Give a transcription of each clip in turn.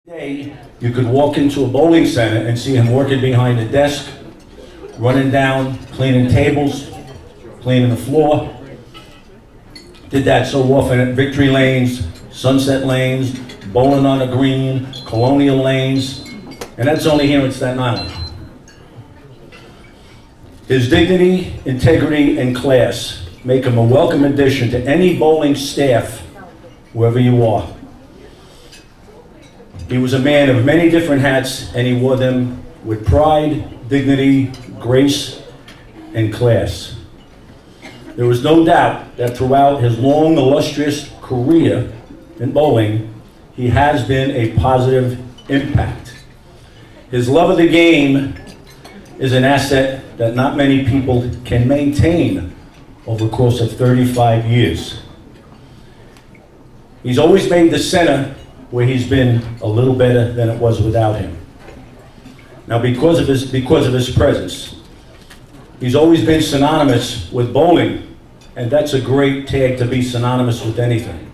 Day, you could walk into a bowling center and see him working behind a desk, running down, cleaning tables, cleaning the floor. Did that so often at Victory Lanes, Sunset Lanes, Bowling on the Green, Colonial Lanes, and that's only here in Staten Island. His dignity, integrity, and class make him a welcome addition to any bowling staff, wherever you are. He was a man of many different hats, and he wore them with pride, dignity, grace, and class. There was no doubt that throughout his long, illustrious career in bowling, he has been a positive impact. His love of the game is an asset that not many people can maintain over the course of 35 years. He's always made the center where he's been a little better than it was without him. Now, because of his presence, he's always been synonymous with bowling, and that's a great tag to be synonymous with anything.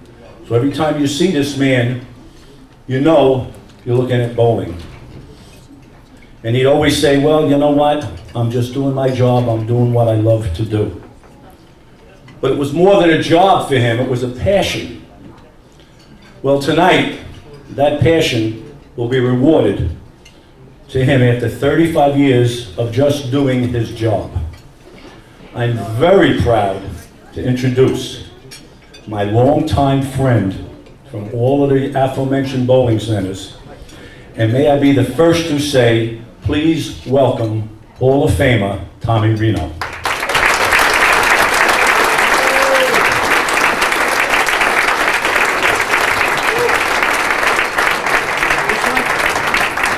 So every time you see this man, you know you're looking at bowling. And he'd always say, well, you know what? I'm just doing my job. I'm doing what I love to do. But it was more than a job for him. It was a passion. Well, tonight, that passion will be rewarded to him after 35 years of just doing his job. I'm very proud to introduce my longtime friend from all of the aforementioned bowling centers. And may I be the first to say, please welcome Hall of Famer Tommy Reno.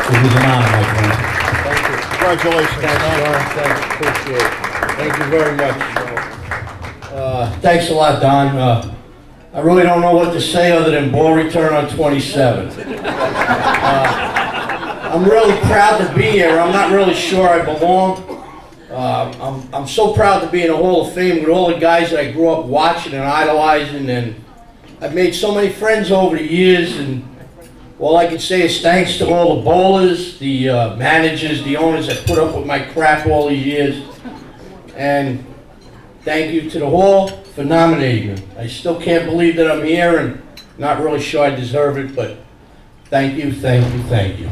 It was an honor, my friend. Thank you. Congratulations. Thanks, appreciate it. Thank you very much. Thanks a lot, Don. I really don't know what to say other than ball return on 27. I'm really proud to be here. I'm not really sure I belong. I'm so proud to be in the Hall of Fame with all the guys that I grew up watching and idolizing, and I've made so many friends over the years, and all I can say is thanks to all the bowlers, the managers, the owners that put up with my crap all these years. And thank you to the Hall for nominating me. I still can't believe that I'm here, and not really sure I deserve it, but thank you, thank you, thank you.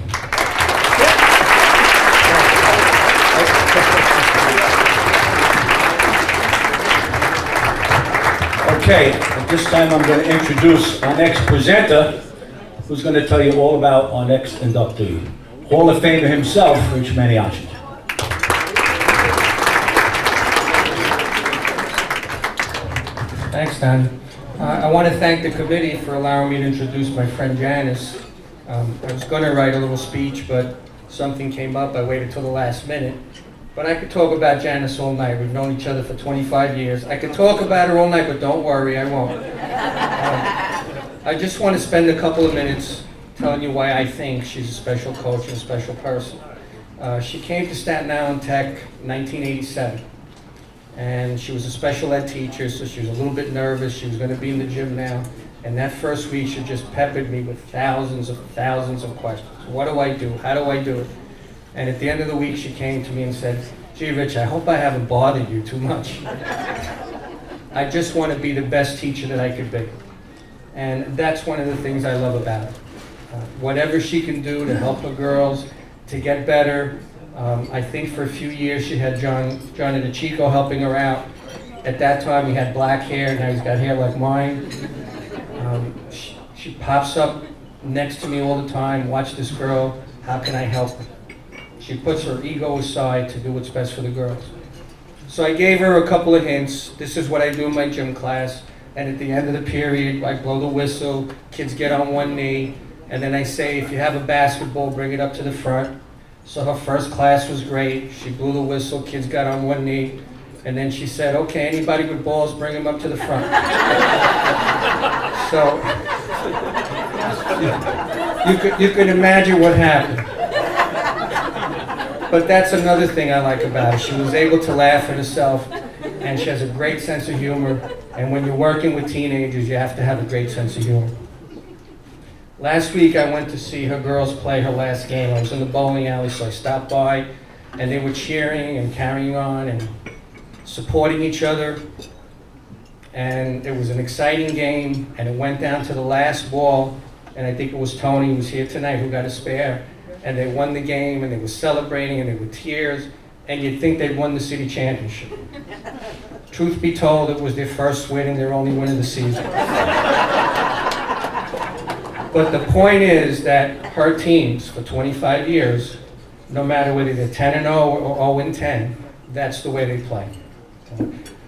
Okay, at this time I'm going to introduce our next presenter, who's going to tell you all about our next inductee, Hall of Famer himself, Rich Maniaci. Thanks, Don. I want to thank the committee for allowing me to introduce my friend Janice. I was going to write a little speech, but something came up. I waited till the last minute. But I could talk about Janice all night. We've known each other for 25 years. I could talk about her all night, but don't worry, I won't. I just want to spend a couple of minutes telling you why I think she's a special coach and a special person. She came to Staten Island Tech in 1987. And she was a special ed teacher, so she was a little bit nervous. She was going to be in the gym now. And that first week, she just peppered me with thousands of questions. What do I do? How do I do it? And at the end of the week, she came to me and said, gee, Rich, I hope I haven't bothered you too much. I just want to be the best teacher that I could be. And that's one of the things I love about her. Whatever she can do to help her girls to get better. I think for a few years she had John Chico helping her out. At that time he had black hair, now he's got hair like mine. She pops up next to me all the time, watch this girl, how can I help her? She puts her ego aside to do what's best for the girls. So I gave her a couple of hints. This is what I do in my gym class. And at the end of the period, I blow the whistle, kids get on one knee, and then I say, if you have a basketball, bring it up to the front. So her first class was great. She blew the whistle, kids got on one knee, and then she said, okay, anybody with balls, bring them up to the front. So you could imagine what happened. But that's another thing I like about her. She was able to laugh at herself, and she has a great sense of humor. And when you're working with teenagers, you have to have a great sense of humor. Last week I went to see her girls play her last game. I was in the bowling alley, so I stopped by, and they were cheering and carrying on and supporting each other. And it was an exciting game, and it went down to the last ball, and I think it was Tony who was here tonight who got a spare. And they won the game, and they were celebrating, and there were tears, and you'd think they'd won the city championship. Truth be told, it was their first win and their only win of the season. But the point is that her teams for 25 years, no matter whether they're 10-0 or 0-10, that's the way they play.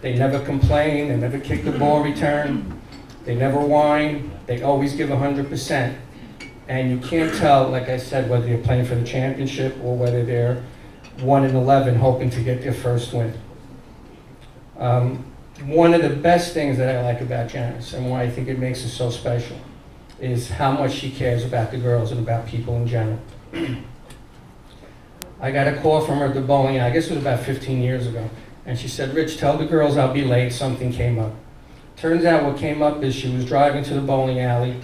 They never complain, they never kick the ball return, they never whine, they always give 100%. And you can't tell, like I said, whether you're playing for the championship or whether they're 1-11 hoping to get their first win. One of the best things that I like about Janice and why I think it makes her so special is how much she cares about the girls and about people in general. I got a call from her at the bowling, I guess it was about 15 years ago, and she said, "Rich, tell the girls I'll be late, something came up." Turns out what came up is she was driving to the bowling alley,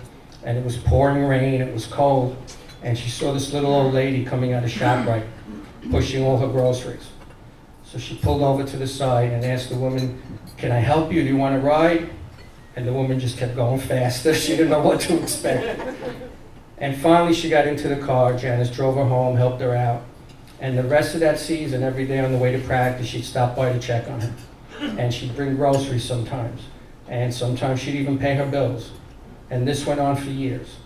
and it was pouring rain, it was cold, and she saw this little old lady coming out of ShopRite, pushing all her groceries. So she pulled over to the side and asked the woman, "Can I help you? Do you want to ride?" And the woman just kept going faster. She didn't know what to expect. And finally she got into the car. Janice drove her home, helped her out. And the rest of that season, every day on the way to practice, she'd stop by to check on her. And she'd bring groceries sometimes. And sometimes she'd even pay her bills. And this went on for years.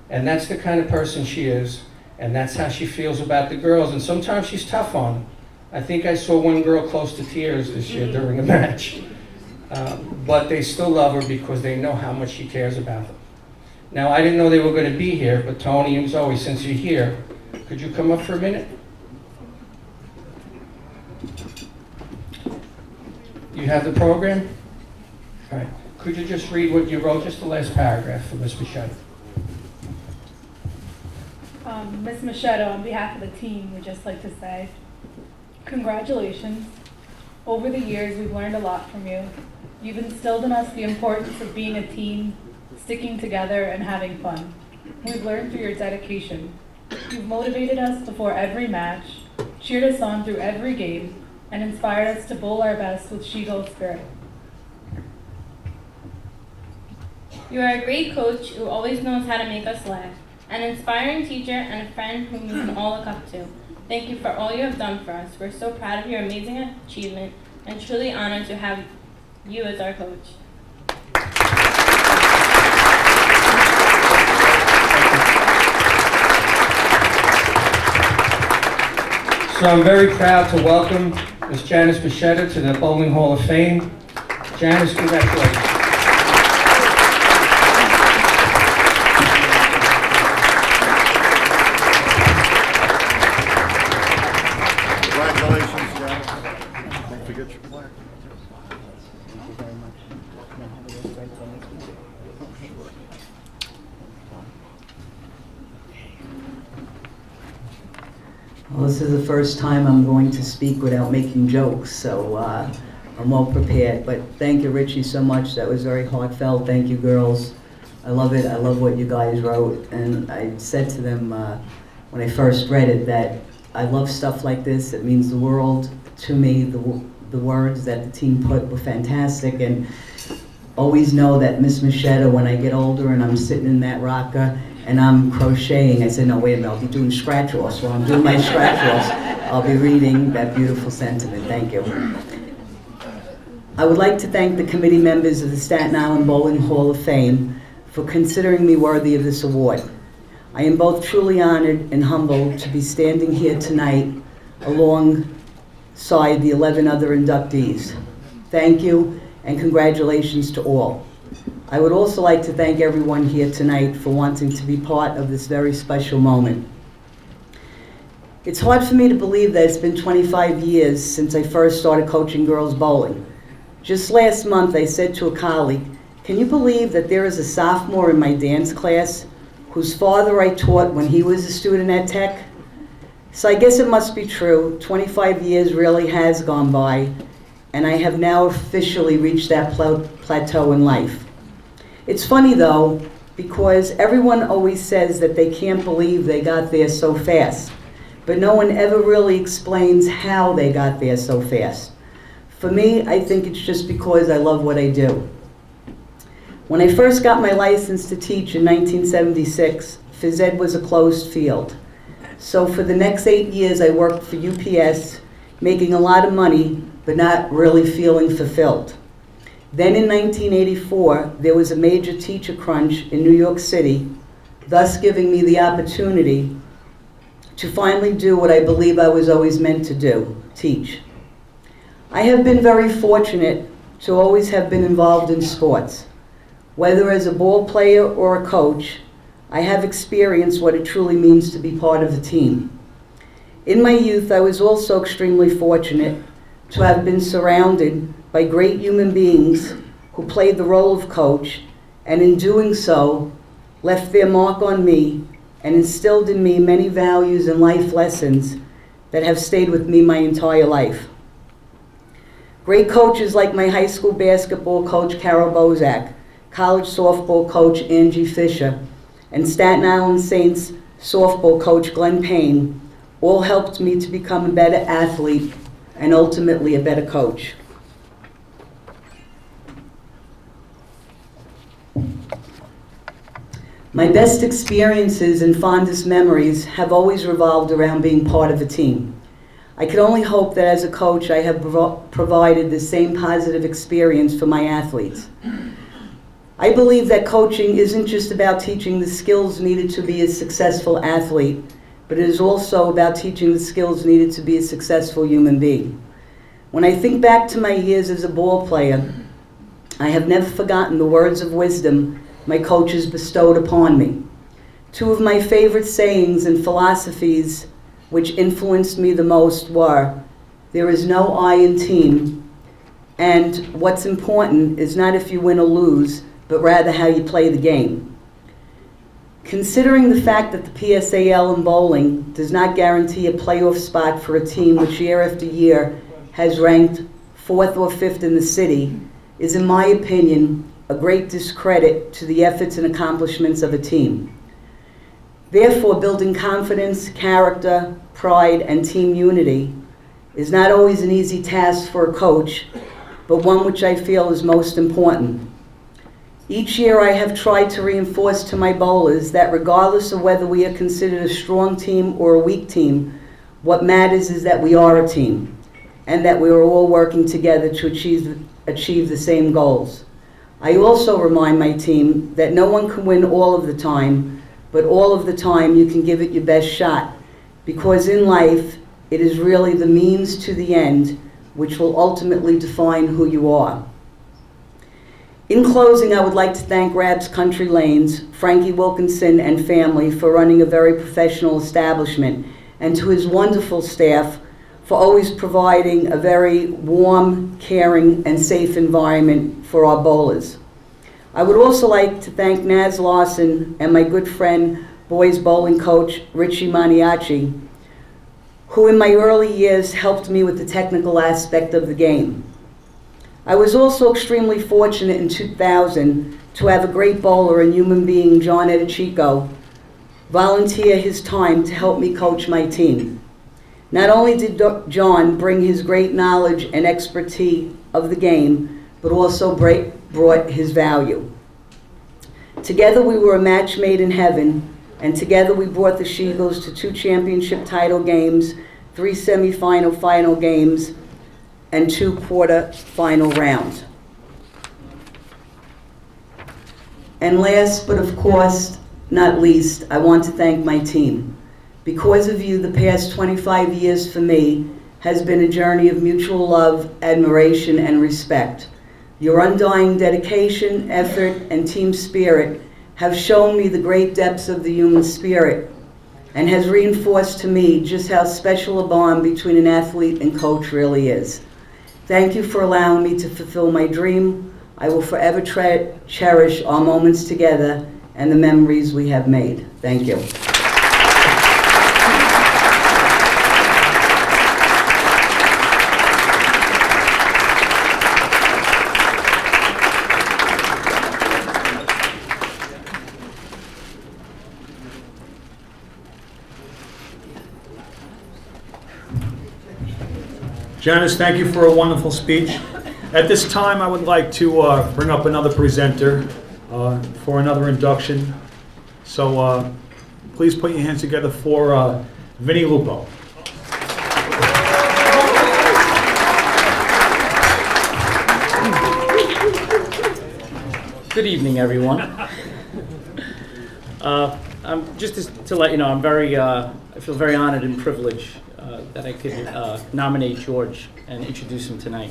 And that's the kind of person she is. And that's how she feels about the girls. And sometimes she's tough on them. I think I saw one girl close to tears this year during a match. But they still love her because they know how much she cares about them. Now, I didn't know they were going to be here, but Tony and Zoe, since you're here, could you come up for a minute? You have the program? All right. Could you just read what you wrote, just the last paragraph for Ms. Machado? Ms. Machado, on behalf of the team, we'd just like to say, congratulations. Over the years, we've learned a lot from you. You've instilled in us the importance of being a team, sticking together, and having fun. We've learned through your dedication. You've motivated us before every match, cheered us on through every game, and inspired us to bowl our best with she-gold spirit. You are a great coach who always knows how to make us laugh, an inspiring teacher, and a friend whom we can all look up to. Thank you for all you have done for us. We're so proud of your amazing achievement and truly honored to have you as our coach. So I'm very proud to welcome Ms. Janice Machado to the Bowling Hall of Fame. Janice, congratulations. Congratulations, Janice. Don't forget your plaque. Well, this is the first time I'm going to speak without making jokes, so I'm well prepared. But thank you, Richie, so much. That was very heartfelt. Thank you, girls. I love it. I love what you guys wrote. And I said to them when I first read it that I love stuff like this. It means the world to me. The words that the team put were fantastic. And always know that Miss Machado, when I get older and I'm sitting in that rocker, and I'm crocheting. I said, no, wait a minute, I'll be doing scratch-offs. While I'm doing my scratch-offs, I'll be reading that beautiful sentiment. Thank you. I would like to thank the committee members of the Staten Island Bowling Hall of Fame for considering me worthy of this award. I am both truly honored and humbled to be standing here tonight alongside the 11 other inductees. Thank you, and congratulations to all. I would also like to thank everyone here tonight for wanting to be part of this very special moment. It's hard for me to believe that it's been 25 years since I first started coaching girls bowling. Just last month I said to a colleague, can you believe that there is a sophomore in my dance class whose father I taught when he was a student at Tech? So I guess it must be true. 25 years really has gone by, and I have now officially reached that plateau in life. It's funny though, because everyone always says that they can't believe they got there so fast, but no one ever really explains how they got there so fast. For me, I think it's just because I love what I do. When I first got my license to teach in 1976, phys ed was a closed field. So for the next 8 years, I worked for UPS, making a lot of money, but not really feeling fulfilled. Then in 1984, there was a major teacher crunch in New York City, thus giving me the opportunity to finally do what I believe I was always meant to do, teach. I have been very fortunate to always have been involved in sports. Whether as a ball player or a coach, I have experienced what it truly means to be part of a team. In my youth, I was also extremely fortunate to have been surrounded by great human beings who played the role of coach, and in doing so, left their mark on me and instilled in me many values and life lessons that have stayed with me my entire life. Great coaches like my high school basketball coach, Carol Bozak, college softball coach, Angie Fisher, and Staten Island Saints softball coach, Glenn Payne, all helped me to become a better athlete and ultimately a better coach. My best experiences and fondest memories have always revolved around being part of a team. I can only hope that as a coach I have provided the same positive experience for my athletes. I believe that coaching isn't just about teaching the skills needed to be a successful athlete, but it is also about teaching the skills needed to be a successful human being. When I think back to my years as a ball player, I have never forgotten the words of wisdom my coaches bestowed upon me. Two of my favorite sayings and philosophies which influenced me the most were, "There is no I in team," and "What's important is not if you win or lose, but rather how you play the game." Considering the fact that the PSAL in bowling does not guarantee a playoff spot for a team which year after year has ranked 4th or 5th in the city, is in my opinion a great discredit to the efforts and accomplishments of a team. Therefore, building confidence, character, pride, and team unity is not always an easy task for a coach, but one which I feel is most important. Each year I have tried to reinforce to my bowlers that regardless of whether we are considered a strong team or a weak team, what matters is that we are a team, and that we are all working together to achieve the same goals. I also remind my team that no one can win all of the time, but all of the time you can give it your best shot, because in life it is really the means to the end which will ultimately define who you are. In closing, I would like to thank Rab's Country Lanes, Frankie Wilkinson and family for running a very professional establishment, and to his wonderful staff for always providing a very warm, caring, and safe environment for our bowlers. I would also like to thank Naz Larson and my good friend, boys bowling coach Richie Maniaci, who in my early years helped me with the technical aspect of the game. I was also extremely fortunate in 2000 to have a great bowler and human being, John Edichico, volunteer his time to help me coach my team. Not only did John bring his great knowledge and expertise of the game, but also brought his value. Together we were a match made in heaven, and together we brought the She-Eagles to 2 championship title games, 3 semifinal final games, and 2 quarter-final rounds. And last, but of course not least, I want to thank my team. Because of you, the past 25 years for me has been a journey of mutual love, admiration, and respect. Your undying dedication, effort, and team spirit have shown me the great depths of the human spirit and has reinforced to me just how special a bond between an athlete and coach really is. Thank you for allowing me to fulfill my dream. I will forever cherish our moments together and the memories we have made. Thank you. Janice, thank you for a wonderful speech. At this time, I would like to bring up another presenter for another induction. So please put your hands together for Vinnie Lupo. Good evening, everyone. Just to let you know, I feel very honored and privileged that I could nominate George and introduce him tonight.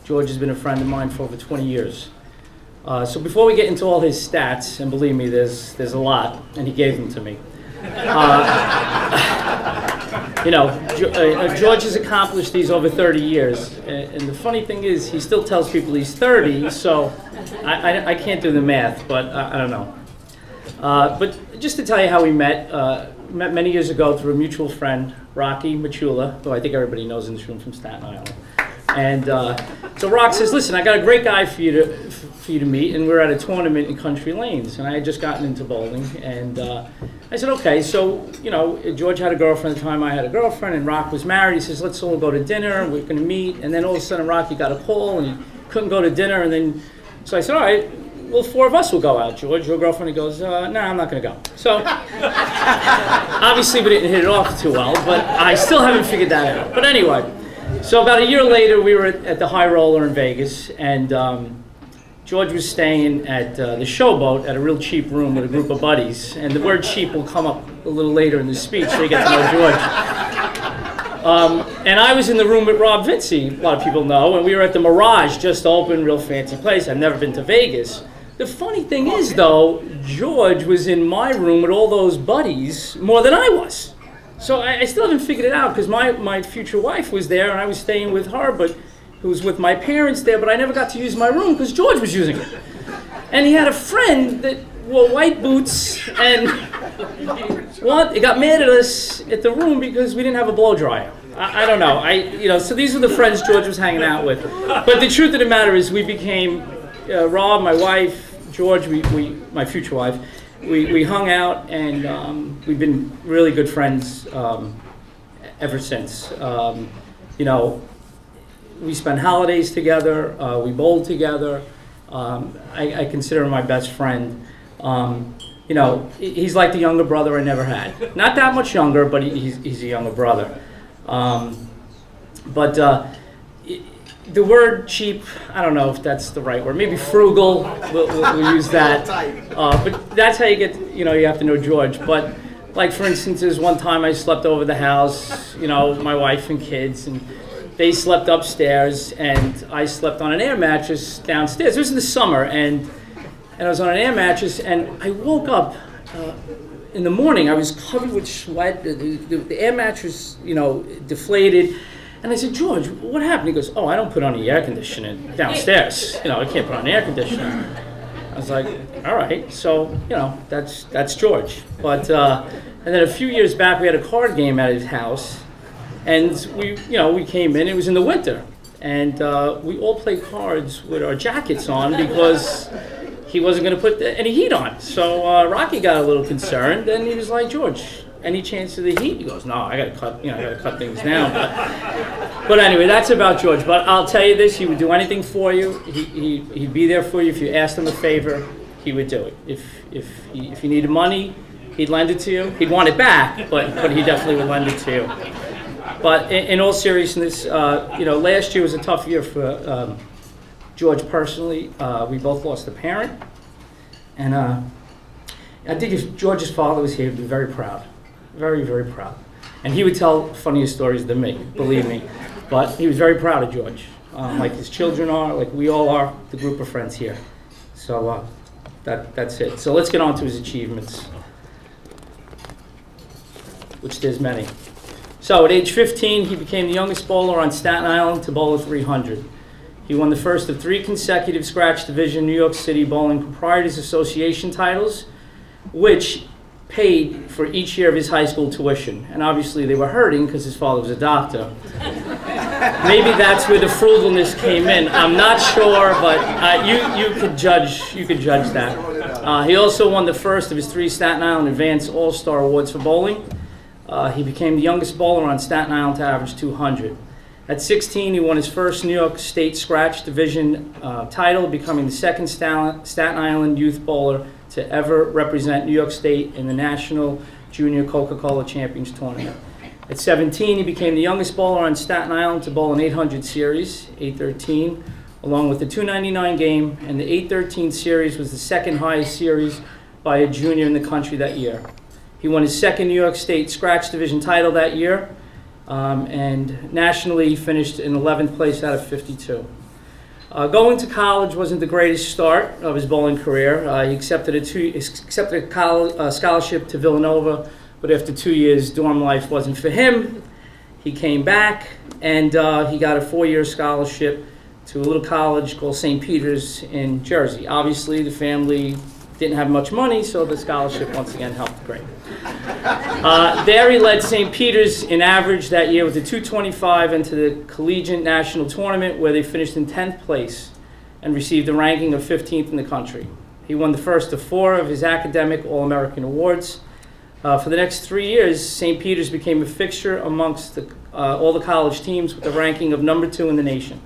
George has been a friend of mine for over 20 years. So before we get into all his stats, and believe me, there's a lot, and he gave them to me. George has accomplished these over 30 years, and the funny thing is, he still tells people he's 30, so I can't do the math, but I don't know. But just to tell you how we met many years ago through a mutual friend, Rocky Machula, who I think everybody knows in this room from Staten Island. And so Rock says, listen, I got a great guy for you to meet, and we're at a tournament in Country Lanes, and I had just gotten into bowling, and I said, okay, so, George had a girlfriend at the time, I had a girlfriend, and Rock was married. He says, let's all go to dinner, we're gonna meet, and then all of a sudden Rocky got a call, and he couldn't go to dinner, and then, so I said, all right, well, 4 of us will go out, George. Your girlfriend, he goes, no, I'm not gonna go. So, obviously we didn't hit it off too well, but I still haven't figured that out. But anyway, so about a year later, we were at the High Roller in Vegas, and George was staying at the Showboat at a real cheap room with a group of buddies. And the word cheap will come up a little later in the speech, so you get to know George. And I was in the room with Rob Vinci, a lot of people know, and we were at the Mirage, just open, real fancy place. I've never been to Vegas. The funny thing is, though, George was in my room with all those buddies more than I was. So I still haven't figured it out, because my future wife was there, and I was staying with her, but who was with my parents there, but I never got to use my room because George was using it. And he had a friend that wore white boots, and he got mad at us at the room because we didn't have a blow dryer. I don't know. So these were the friends George was hanging out with. But the truth of the matter is, we became Rob, my wife, George, my future wife. We hung out, and we've been really good friends ever since. We spent holidays together. We bowled together. I consider him my best friend. He's like the younger brother I never had. Not that much younger, but he's a younger brother. The word cheap, I don't know if that's the right word. Maybe frugal, we'll use that. But that's how you get, you have to know George. But like, for instance, there's one time I slept over the house, my wife and kids, and they slept upstairs, and I slept on an air mattress downstairs. It was in the summer, and I was on an air mattress, and I woke up in the morning. I was covered with sweat. The air mattress, deflated. And I said, George, what happened? He goes, oh, I don't put on the air conditioning downstairs. I can't put on the air conditioning. I was like, all right, so, that's George. But, and then a few years back, we had a card game at his house. And we came in, it was in the winter. And we all played cards with our jackets on because he wasn't going to put any heat on. So Rocky got a little concerned, and he was like, George, any chance of the heat? He goes, no, I got to cut things down. But anyway, that's about George. But I'll tell you this, he would do anything for you. He'd be there for you. If you asked him a favor, he would do it. If you needed money, he'd lend it to you. He'd want it back, but he definitely would lend it to you. But in all seriousness, last year was a tough year for George personally. We both lost a parent. And I think if George's father was here, he'd be very proud. Very, very proud. And he would tell funnier stories than me, believe me. But he was very proud of George, like his children are, like we all are, the group of friends here. So that's it. So let's get on to his achievements, which there's many. So at age 15, he became the youngest bowler on Staten Island to bowl a 300. He won the first of 3 consecutive Scratch Division New York City Bowling Proprietors Association titles, which paid for each year of his high school tuition. And obviously they were hurting because his father was a doctor. Maybe that's where the frugalness came in. I'm not sure, but you could judge that. He also won the first of his 3 Staten Island Advanced All-Star Awards for bowling. He became the youngest bowler on Staten Island to average 200. At 16, he won his first New York State Scratch Division title, becoming the second Staten Island youth bowler to ever represent New York State in the National Junior Coca-Cola Champions Tournament. At 17, he became the youngest bowler on Staten Island to bowl an 800 series, 813, along with the 299 game, and the 813 series was the second highest series by a junior in the country that year. He won his second New York State Scratch Division title that year, and nationally he finished in 11th place out of 52. Going to college wasn't the greatest start of his bowling career. He accepted a scholarship to Villanova, but after 2 years, dorm life wasn't for him. He came back, and he got a 4-year scholarship to a little college called St. Peter's in Jersey. Obviously, the family didn't have much money, so the scholarship once again helped great. There he led St. Peter's in average that year with a 225 into the Collegiate National Tournament, where they finished in 10th place and received a ranking of 15th in the country. He won the first of 4 of his academic All-American awards. For the next 3 years, St. Peter's became a fixture amongst all the college teams with a ranking of number 2 in the nation.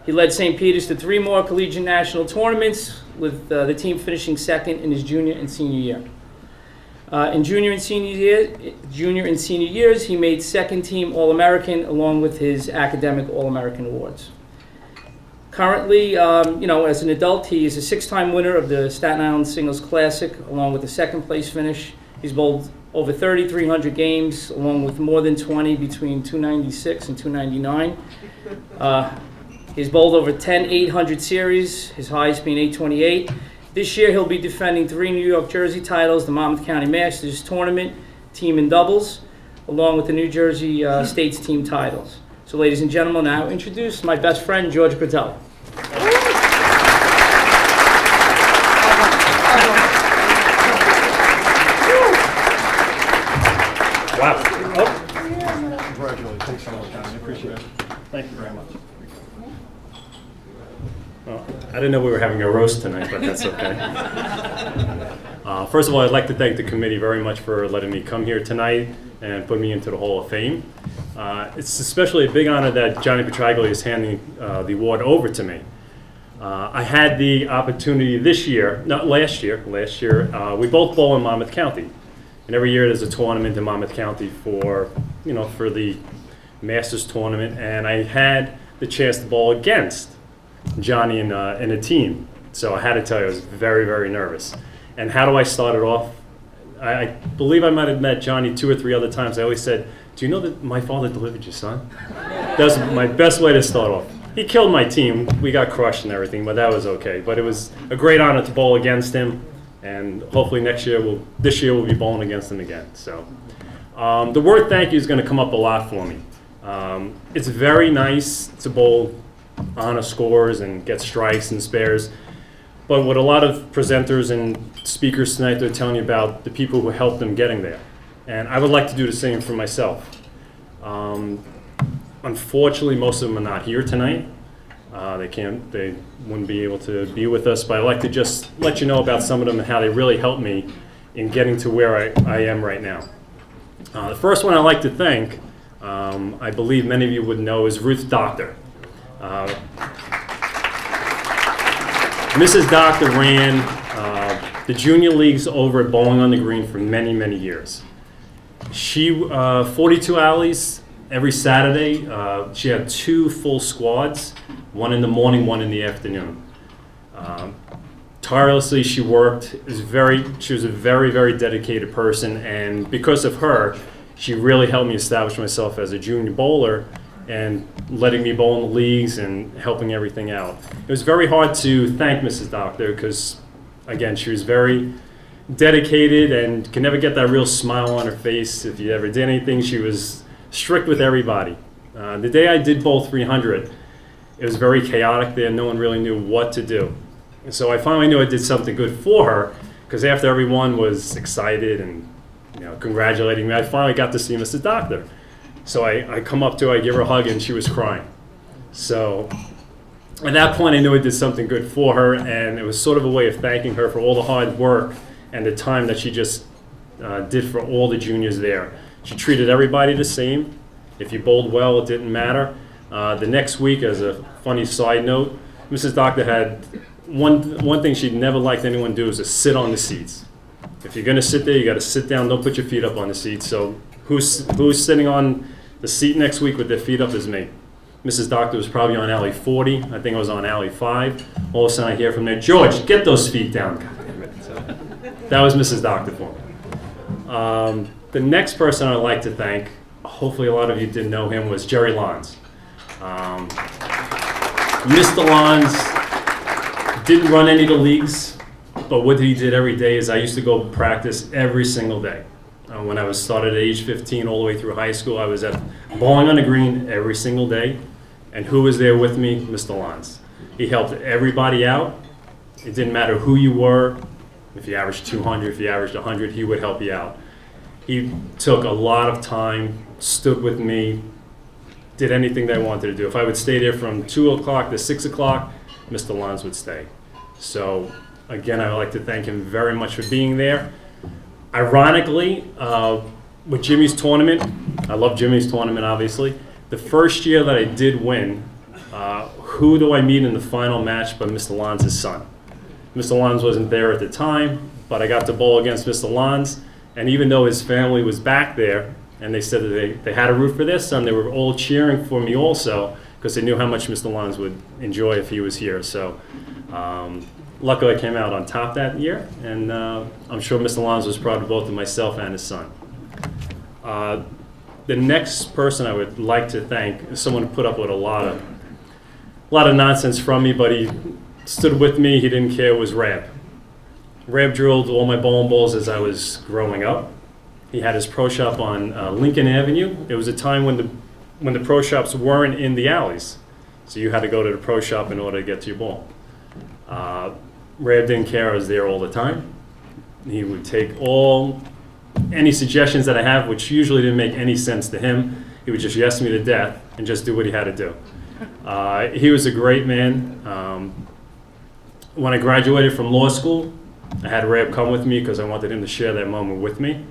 He led St. Peter's to 3 more collegiate national tournaments, with the team finishing second in his junior and senior year. In junior and senior years, he made second team All-American along with his academic All-American awards. Currently, as an adult, he is a 6-time winner of the Staten Island Singles Classic along with a second place finish. He's bowled over 3,300 games along with more than 20 between 296 and 299. He's bowled over 10 800 series, his highest being 828. This year he'll be defending 3 New York Jersey titles, the Monmouth County Masters Tournament, team in doubles, along with the New Jersey State's team titles. So ladies and gentlemen, now introduce my best friend, George Gratello. Wow. Congratulations. Thanks so much, Johnny. I appreciate it. Thank you very much. Well, I didn't know we were having a roast tonight, but that's okay. First of all, I'd like to thank the committee very much for letting me come here tonight and put me into the Hall of Fame. It's especially a big honor that Johnny Petraglia is handing the award over to me. I had the opportunity this year, not last year, we both bowl in Monmouth County. And every year there's a tournament in Monmouth County for the Masters tournament, and I had the chance to bowl against Johnny in a team. So I had to tell you, I was very, very nervous. And how do I start it off? I believe I might have met Johnny 2 or 3 other times. I always said, do you know that my father delivered your son? That was my best way to start off. He killed my team. We got crushed and everything, but that was okay. But it was a great honor to bowl against him. And hopefully this year we'll be bowling against him again. So the word thank you is going to come up a lot for me. It's very nice to bowl honor scores and get strikes and spares. But what a lot of presenters and speakers tonight, they're telling you about the people who helped them getting there. And I would like to do the same for myself. Unfortunately, most of them are not here tonight. They wouldn't be able to be with us, but I'd like to just let you know about some of them and how they really helped me in getting to where I am right now. The first one I'd like to thank, I believe many of you would know, is Ruth Doctor. Mrs. Doctor ran the junior leagues over at Bowling on the Green for many, many years. She, 42 alleys every Saturday. She had 2 full squads, one in the morning, one in the afternoon. Tirelessly she worked. She was a very, very dedicated person, and because of her, she really helped me establish myself as a junior bowler and letting me bowl in the leagues and helping everything out. It was very hard to thank Mrs. Doctor because, again, she was very dedicated and could never get that real smile on her face if you ever did anything. She was strict with everybody. The day I did bowl 300, it was very chaotic there. No one really knew what to do. And so I finally knew I did something good for her, because after everyone was excited and congratulating me, I finally got to see Mrs. Doctor. So I come up to her, I give her a hug, and she was crying. So at that point, I knew I did something good for her, and it was sort of a way of thanking her for all the hard work and the time that she just did for all the juniors there. She treated everybody the same. If you bowled well, it didn't matter. The next week, as a funny side note, Mrs. Doctor had one thing she'd never liked anyone do is to sit on the seats. If you're gonna sit there, you gotta sit down, don't put your feet up on the seat. So who's sitting on the seat next week with their feet up is me. Mrs. Doctor was probably on alley 40, I think I was on alley 5. All of a sudden I hear from there, George, get those feet down. So that was Mrs. Doctor for me. The next person I'd like to thank, hopefully a lot of you didn't know him, was Jerry Lons. Mr. Lons didn't run any of the leagues, but what he did every day is I used to go practice every single day. When I was started at age 15 all the way through high school, I was at bowling on the green every single day. And who was there with me? Mr. Lons. He helped everybody out. It didn't matter who you were. If you averaged 200, if you averaged 100, he would help you out. He took a lot of time, stood with me, did anything that I wanted to do. If I would stay there from 2 o'clock to 6 o'clock, Mr. Lons would stay. So again, I would like to thank him very much for being there. Ironically, with Jimmy's tournament, I love Jimmy's tournament obviously, the first year that I did win, who do I meet in the final match but Mr. Lons' son? Mr. Lons wasn't there at the time, but I got to bowl against Mr. Lons, and even though his family was back there, and they said that they had a root for their son, they were all cheering for me also, because they knew how much Mr. Lons would enjoy if he was here. So luckily I came out on top that year, and I'm sure Mr. Lons was proud of both of myself and his son. The next person I would like to thank is someone who put up with a lot of nonsense from me, but he stood with me, he didn't care, was Rab. Rab drilled all my bowling balls as I was growing up. He had his pro shop on Lincoln Avenue. It was a time when the pro shops weren't in the alleys, so you had to go to the pro shop in order to get to your ball. Rab didn't care, I was there all the time. He would take any suggestions that I have, which usually didn't make any sense to him. He would just yes me to death and just do what he had to do. He was a great man. When I graduated from law school, I had Rab come with me because I wanted him to share that moment with me.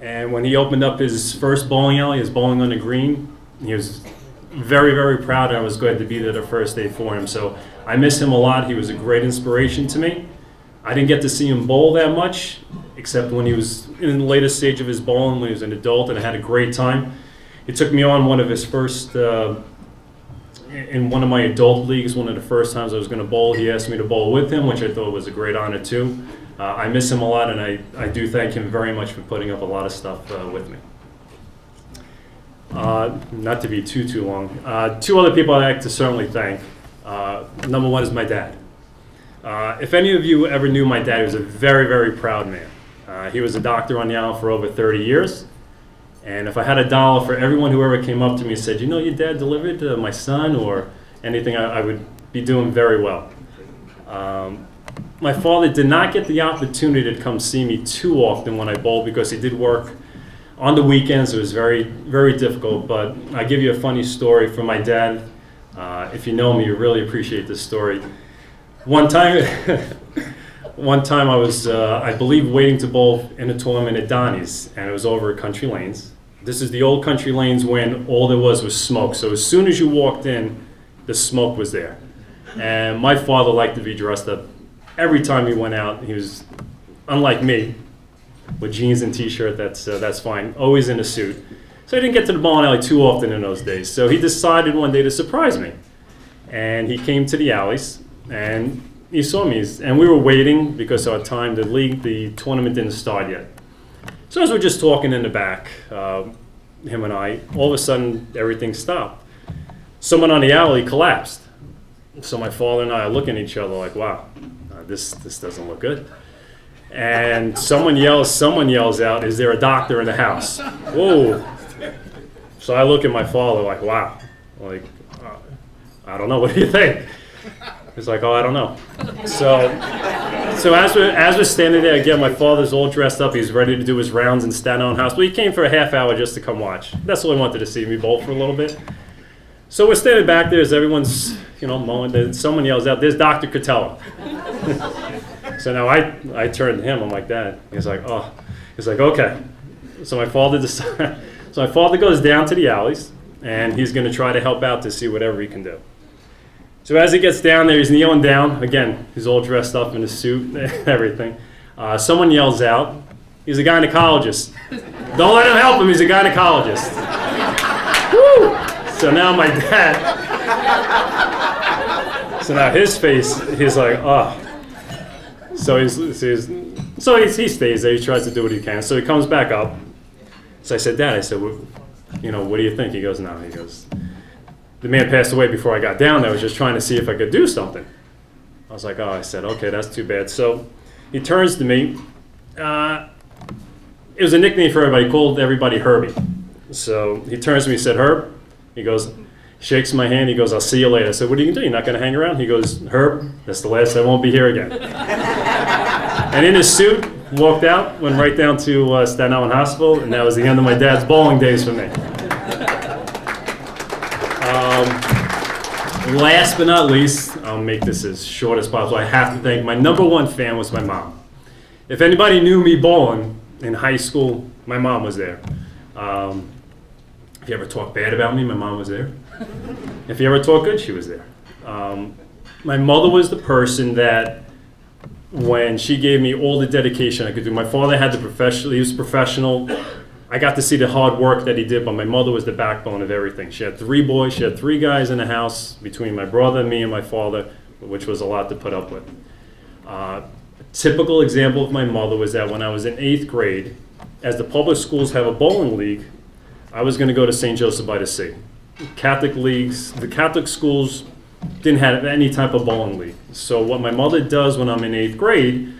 And when he opened up his first bowling alley, his bowling on the green, he was very, very proud, and I was glad to be there the first day for him. So I miss him a lot. He was a great inspiration to me. I didn't get to see him bowl that much, except when he was in the later stage of his bowling, when he was an adult, and I had a great time. He took me on one of his first, in one of my adult leagues, one of the first times I was going to bowl. He asked me to bowl with him, which I thought was a great honor too. I miss him a lot, and I do thank him very much for putting up a lot of stuff with me. Not to be too long. Two other people I'd like to certainly thank. Number one is my dad. If any of you ever knew my dad, he was a very, very proud man. He was a doctor on the island for over 30 years. And if I had $1 for everyone who ever came up to me and said, you know, your dad delivered my son or anything, I would be doing very well. My father did not get the opportunity to come see me too often when I bowled because he did work on the weekends. It was very, very difficult, but I'll give you a funny story from my dad. If you know me, you really appreciate this story. One time I was, I believe, waiting to bowl in a tournament at Donnie's, and it was over at Country Lanes. This is the old Country Lanes when all there was smoke. So as soon as you walked in, the smoke was there. And my father liked to be dressed up. Every time he went out, he was, unlike me, with jeans and t-shirt, that's fine, always in a suit. So he didn't get to the bowling alley too often in those days. So he decided one day to surprise me. And he came to the alleys, and he saw me, and we were waiting because our time, the tournament didn't start yet. So as we're just talking in the back, him and I, all of a sudden, everything stopped. Someone on the alley collapsed. So my father and I are looking at each other like, wow, this doesn't look good. And someone yells out, is there a doctor in the house? Whoa. So I look at my father like, wow. Like, I don't know, what do you think? He's like, oh, I don't know. So as we're standing there, again, my father's all dressed up. He's ready to do his rounds in Staten Island House. But he came for a half hour just to come watch. That's all he wanted to see me bowl for a little bit. So we're standing back there as everyone's, mowing. Then someone yells out, there's Dr. Cotello. So now I turn to him. I'm like, Dad. He's like, oh. He's like, okay. So my father goes down to the alleys, and he's going to try to help out to see whatever he can do. So as he gets down there, he's kneeling down. Again, he's all dressed up in a suit and everything. Someone yells out, he's a gynecologist. Don't let him help him, he's a gynecologist. Woo! So now my dad, so now his face, he's like, oh. So he stays there, he tries to do what he can. So he comes back up. So I said, Dad, I said, what do you think? He goes, no, he goes, the man passed away before I got down there. I was just trying to see if I could do something. I was like, oh, I said, okay, that's too bad. So he turns to me. It was a nickname for everybody. He called everybody Herbie. So he turns to me and said, Herb. He goes, shakes my hand. He goes, I'll see you later. I said, what are you going to do? You're not going to hang around? He goes, Herb, that's the last. I won't be here again. And in his suit, walked out, went right down to Staten Island Hospital, and that was the end of my dad's bowling days for me. Last but not least, I'll make this as short as possible. I have to thank my number one fan was my mom. If anybody knew me bowling in high school, my mom was there. If you ever talk bad about me, my mom was there. If you ever talk good, she was there. My mother was the person that, when she gave me all the dedication I could do. My father had the professional, he was professional. I got to see the hard work that he did, but my mother was the backbone of everything. She had 3 boys, she had 3 guys in the house between my brother, me, and my father, which was a lot to put up with. A typical example of my mother was that when I was in 8th grade, as the public schools have a bowling league, I was going to go to St. Joseph by the Sea. Catholic leagues, the Catholic schools didn't have any type of bowling league. So what my mother does when I'm in 8th grade,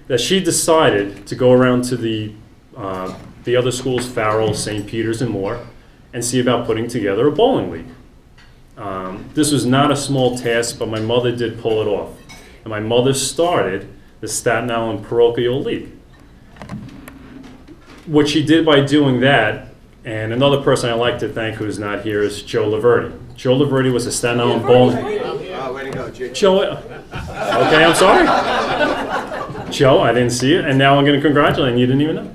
that she decided to go around to the other schools, Farrell, St. Peter's, and more, and see about putting together a bowling league. This was not a small task, but my mother did pull it off. And my mother started the Staten Island Parochial League. What she did by doing that, and another person I like to thank who's not here is Joe Laverty. Joe Laverty was a Staten Island bowling. Oh, way to go, Jake. Joe, okay, I'm sorry. Joe, I didn't see it, and now I'm going to congratulate you. You didn't even know.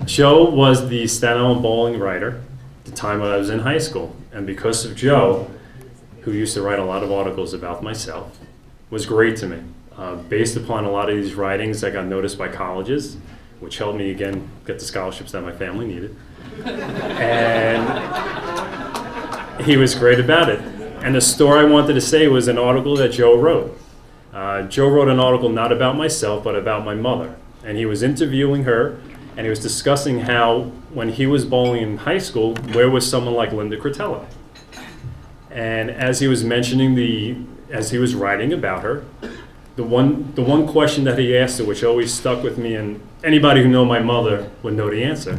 Joe was the Staten Island bowling writer at the time when I was in high school, and because of Joe, who used to write a lot of articles about myself, was great to me. Based upon a lot of these writings, I got noticed by colleges, which helped me again get the scholarships that my family needed. And he was great about it. And the story I wanted to say was an article that Joe wrote. Joe wrote an article not about myself, but about my mother. And he was interviewing her, and he was discussing how, when he was bowling in high school, where was someone like Linda Cretella? And as he was mentioning as he was writing about her, the one question that he asked her, which always stuck with me, and anybody who knew my mother would know the answer.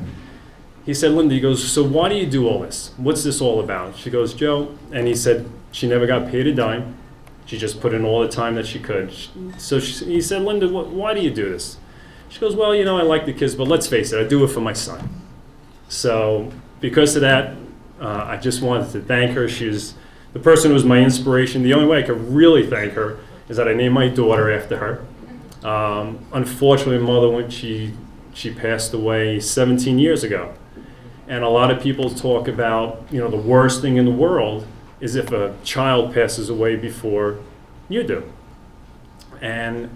He said, Linda, he goes, so why do you do all this? What's this all about? She goes, Joe, and he said, she never got paid a dime. She just put in all the time that she could. So he said, Linda, why do you do this? She goes, well, I like the kids, but let's face it, I do it for my son. So because of that, I just wanted to thank her. She's the person who was my inspiration. The only way I could really thank her is that I named my daughter after her. Unfortunately, mother, when she passed away 17 years ago. And a lot of people talk about, the worst thing in the world is if a child passes away before you do. And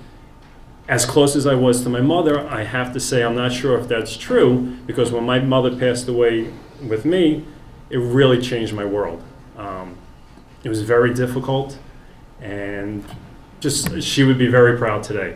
as close as I was to my mother, I have to say I'm not sure if that's true, because when my mother passed away with me, it really changed my world. It was very difficult, and she would be very proud today.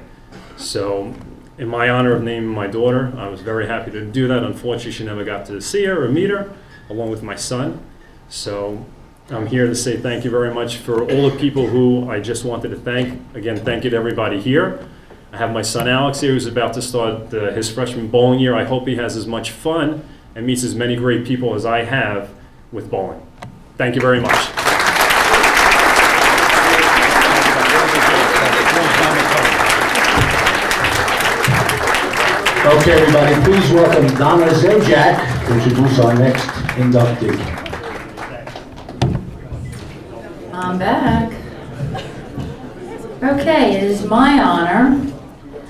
So in my honor of naming my daughter, I was very happy to do that. Unfortunately, she never got to see her or meet her, along with my son. So I'm here to say thank you very much for all the people who I just wanted to thank. Again, thank you to everybody here. I have my son Alex here, who's about to start his freshman bowling year. I hope he has as much fun and meets as many great people as I have with bowling. Thank you very much. Okay, everybody, please welcome Donna Zajac to introduce our next inductee. I'm back. Okay, it is my honor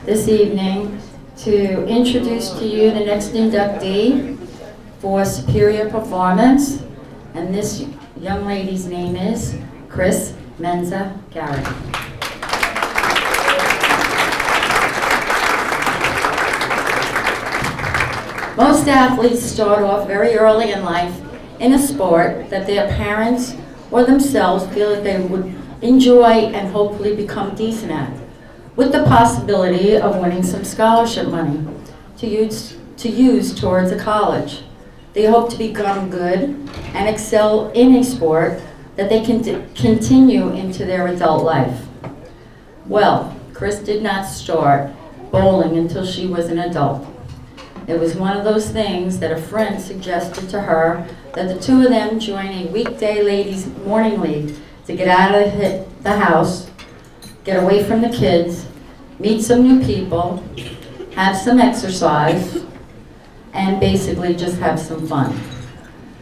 this evening to introduce to you the next inductee for superior performance. And this young lady's name is Chris Menza Garrett. Most athletes start off very early in life in a sport that their parents or themselves feel that they would enjoy and hopefully become decent at, with the possibility of winning some scholarship money to use towards a college. They hope to become good and excel in a sport that they can continue into their adult life. Well, Chris did not start bowling until she was an adult. It was one of those things that a friend suggested to her that the two of them join a weekday ladies' morning league to get out of the house, get away from the kids, meet some new people, have some exercise, and basically just have some fun.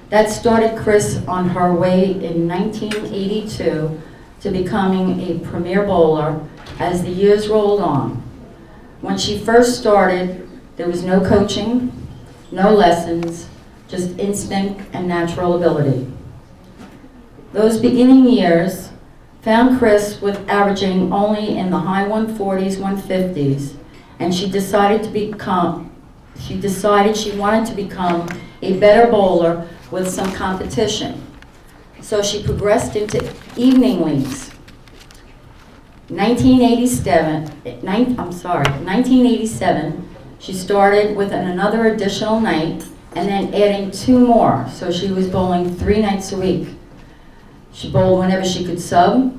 That started Chris on her way in 1982 to becoming a premier bowler as the years rolled on. When she first started, there was no coaching, no lessons, just instinct and natural ability. Those beginning years found Chris with averaging only in the high 140s, 150s, and she decided she wanted to become a better bowler with some competition. So she progressed into evening leagues. 1987, she started with another additional night and then adding 2 more, so she was bowling 3 nights a week. She bowled whenever she could sub,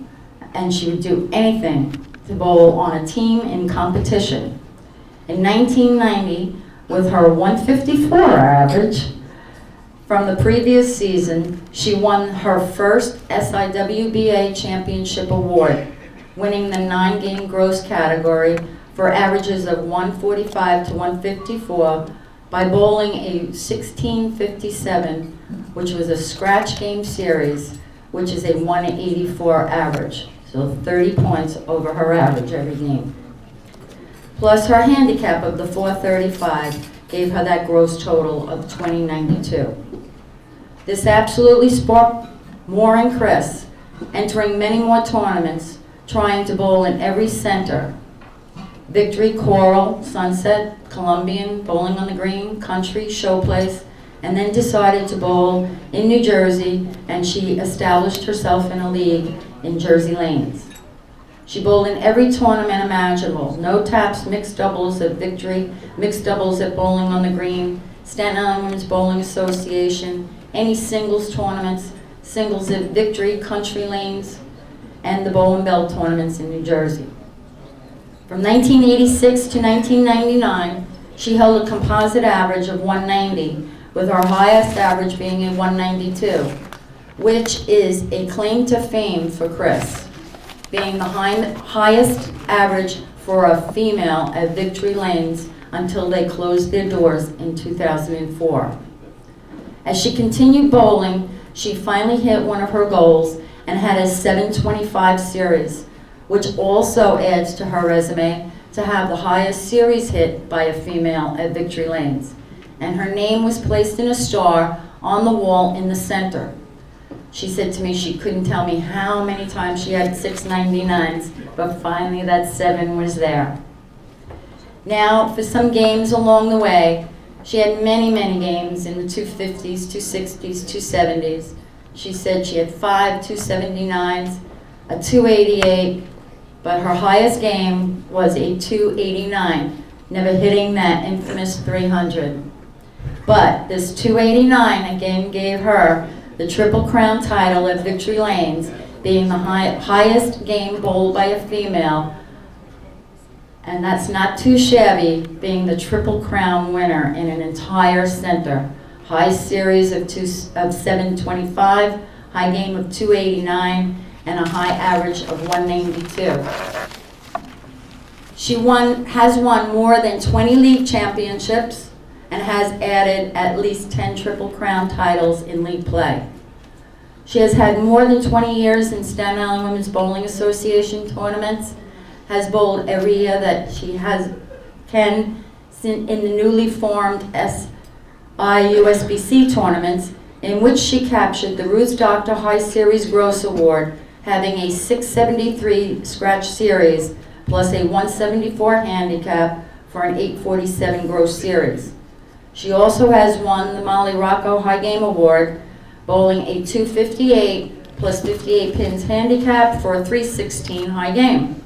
and she would do anything to bowl on a team in competition. In 1990, with her 154 average from the previous season, she won her first SIWBA championship award, winning the 9-game gross category for averages of 145 to 154 by bowling a 1657, which was a scratch game series, which is a 184 average, so 30 points over her average every game. Plus her handicap of the 435 gave her that gross total of 2092. This absolutely sparked more in Chris, entering many more tournaments, trying to bowl in every center: Victory, Coral, Sunset, Columbian, Bowling on the Green, Country, Showplace, and then decided to bowl in New Jersey, and she established herself in a league in Jersey Lanes. She bowled in every tournament imaginable: no taps, mixed doubles at Victory, mixed doubles at Bowling on the Green, Staten Island Women's Bowling Association, any singles tournaments, singles at Victory, Country Lanes, and the Bow and Bell tournaments in New Jersey. From 1986 to 1999, she held a composite average of 190, with her highest average being a 192, which is a claim to fame for Chris, being the highest average for a female at Victory Lanes until they closed their doors in 2004. As she continued bowling, she finally hit one of her goals and had a 725 series, which also adds to her resume to have the highest series hit by a female at Victory Lanes. And her name was placed in a star on the wall in the center. She said to me she couldn't tell me how many times she had 699s, but finally that 7 was there. Now, for some games along the way, she had many, many games in the 250s, 260s, 270s. She said she had 5 279s, a 288, but her highest game was a 289, never hitting that infamous 300. But this 289 again gave her the Triple Crown title at Victory Lanes, being the highest game bowled by a female, and that's not too shabby, being the Triple Crown winner in an entire center. High series of 725, high game of 289, and a high average of 192. She has won more than 20 league championships and has added at least 10 Triple Crown titles in league play. She has had more than 20 years in Staten Island Women's Bowling Association tournaments, has bowled every year that she can in the newly formed SIUSBC tournaments, in which she captured the Ruth Dr. High Series Gross Award, having a 673 scratch series plus a 174 handicap for an 847 gross series. She also has won the Molly Rocco High Game Award, bowling a 258 plus 58 pins handicap for a 316 high game.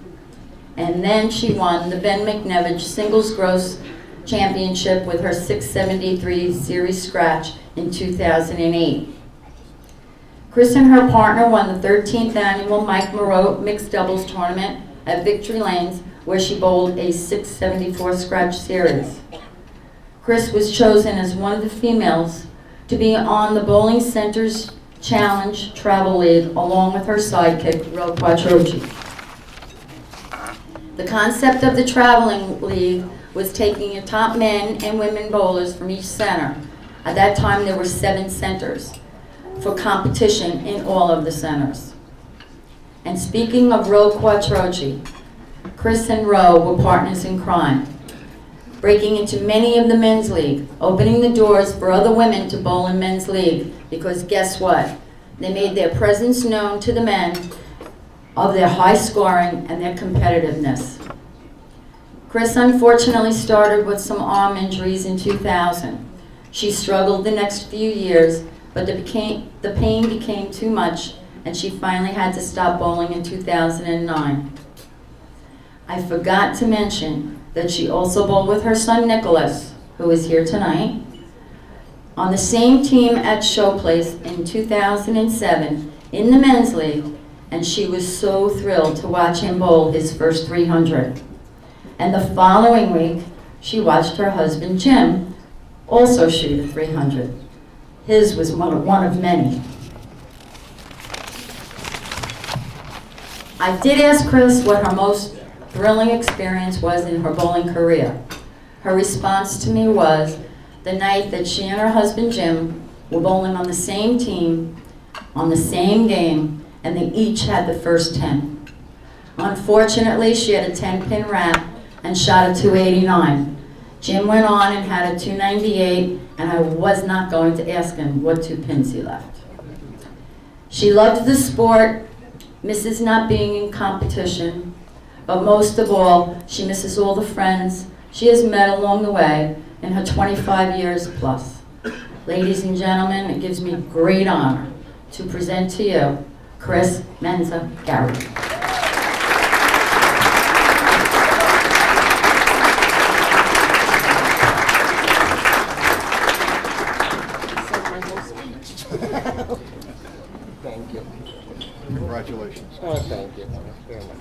And then she won the Ben McNevich Singles Gross Championship with her 673 series scratch in 2008. Chris and her partner won the 13th annual Mike Moreau Mixed Doubles Tournament at Victory Lanes, where she bowled a 674 scratch series. Chris was chosen as one of the females to be on the Bowling Center's Challenge Travel League along with her sidekick, Ro Quattrochi. The concept of the Traveling League was taking your top men and women bowlers from each center. At that time, there were 7 centers for competition in all of the centers. And speaking of Ro Quattrochi, Chris and Ro were partners in crime, breaking into many of the men's league, opening the doors for other women to bowl in men's league, because guess what? They made their presence known to the men of their high scoring and their competitiveness. Chris unfortunately started with some arm injuries in 2000. She struggled the next few years, but the pain became too much, and she finally had to stop bowling in 2009. I forgot to mention that she also bowled with her son Nicholas, who is here tonight, on the same team at Showplace in 2007 in the men's league, and she was so thrilled to watch him bowl his first 300. And the following week, she watched her husband Jim also shoot a 300. His was one of many. I did ask Chris what her most thrilling experience was in her bowling career. Her response to me was the night that she and her husband Jim were bowling on the same team, on the same game, and they each had the first 10. Unfortunately, she had a 10-pin wrap and shot a 289. Jim went on and had a 298, and I was not going to ask him what 2 pins he left. She loved the sport, misses not being in competition, but most of all, she misses all the friends she has met along the way in her 25 years plus. Ladies and gentlemen, it gives me great honor to present to you Chris Menza Gary. Thank you. Congratulations. Oh, thank you very much.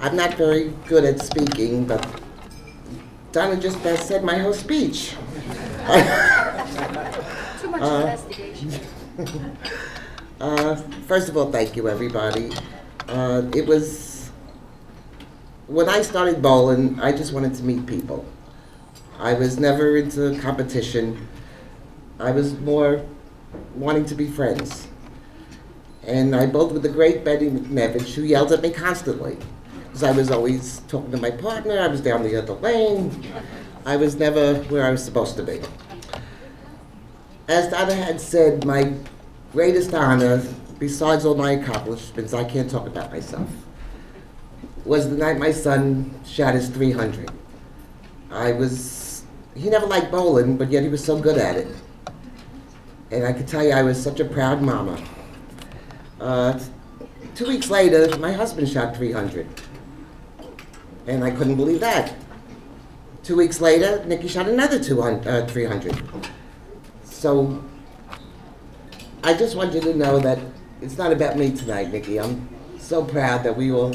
I'm not very good at speaking, but Donna just said my whole speech. Too much investigation. First of all, thank you, everybody. It was, when I started bowling, I just wanted to meet people. I was never into competition. I was more wanting to be friends. And I bowled with the great Betty McNevich, who yelled at me constantly. Because I was always talking to my partner, I was down the other lane. I was never where I was supposed to be. As Donna had said, my greatest honor, besides all my accomplishments, I can't talk about myself, was the night my son shot his 300. He never liked bowling, but yet he was so good at it. And I could tell you I was such a proud mama. 2 weeks later, my husband shot 300. And I couldn't believe that. 2 weeks later, Nikki shot another 300. So I just want you to know that it's not about me tonight, Nikki. I'm so proud that we all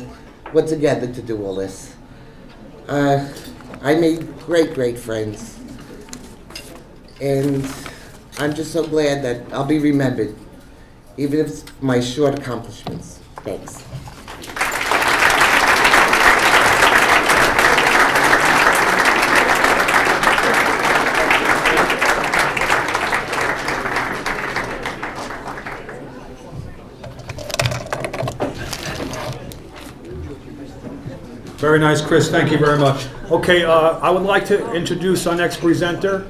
were together to do all this. I made great, great friends. And I'm just so glad that I'll be remembered, even if it's my short accomplishments. Thanks. Very Very nice, Chris. Thank you very much. Okay, I would like to introduce our next presenter,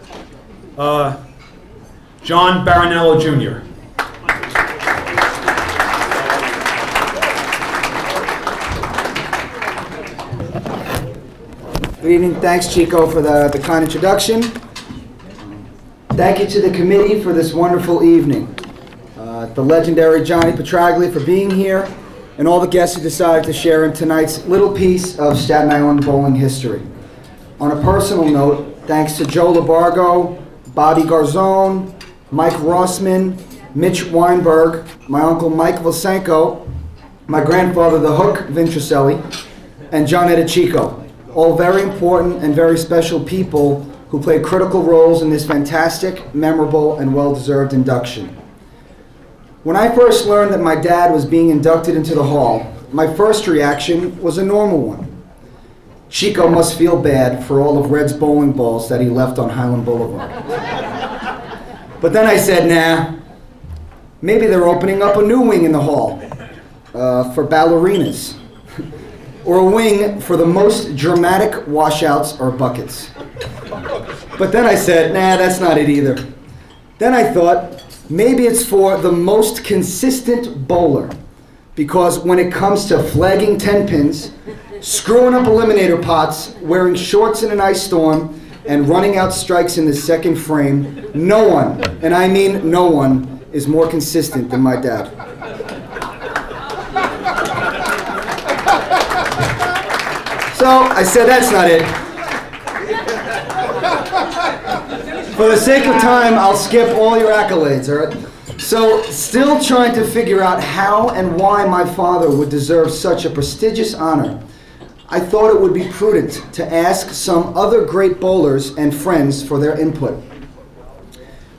John Barinello Jr. Good evening. Thanks, Chico, for the kind introduction. Thank you to the committee for this wonderful evening. The legendary Johnny Petraglia for being here, and all the guests who decided to share in tonight's little piece of Staten Island bowling history. On a personal note, thanks to Joe Labargo, Bobby Garzone, Mike Rossman, Mitch Weinberg, my uncle Mike Vilsenko, my grandfather the Hook Vincentelli, and John Chico. All very important and very special people who played critical roles in this fantastic, memorable, and well-deserved induction. When I first learned that my dad was being inducted into the hall, my first reaction was a normal one. Chico must feel bad for all of Red's bowling balls that he left on Highland Boulevard. But then I said, nah, maybe they're opening up a new wing in the hall for ballerinas. Or a wing for the most dramatic washouts or buckets. But then I said, nah, that's not it either. Then I thought, maybe it's for the most consistent bowler. Because when it comes to flagging 10 pins, screwing up eliminator pots, wearing shorts in an ice storm, and running out strikes in the second frame, no one, and I mean no one, is more consistent than my dad. So I said, that's not it. For the sake of time, I'll skip all your accolades, all right? So, still trying to figure out how and why my father would deserve such a prestigious honor, I thought it would be prudent to ask some other great bowlers and friends for their input.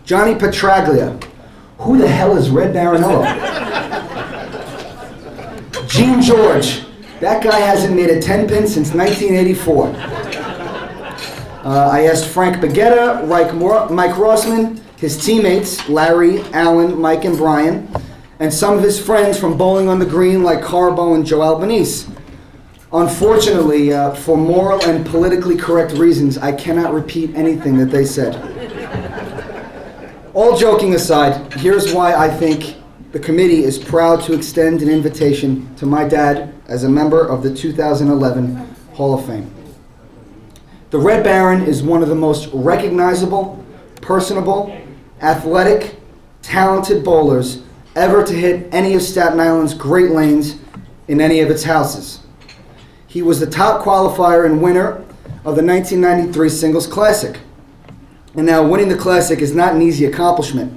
Johnny Petraglia. Who the hell is Red Barinello? Gene George. That guy hasn't made a 10-pin since 1984. I asked Frank Baguetta, Mike Rossman, his teammates, Larry, Alan, Mike, and Brian, and some of his friends from Bowling on the Green like Carbo and Joe Albanese. Unfortunately, for moral and politically correct reasons, I cannot repeat anything that they said. All joking aside, here's why I think the committee is proud to extend an invitation to my dad as a member of the 2011 Hall of Fame. The Red Baron is one of the most recognizable, personable, athletic, talented bowlers ever to hit any of Staten Island's great lanes in any of its houses. He was the top qualifier and winner of the 1993 Singles Classic. And now winning the Classic is not an easy accomplishment.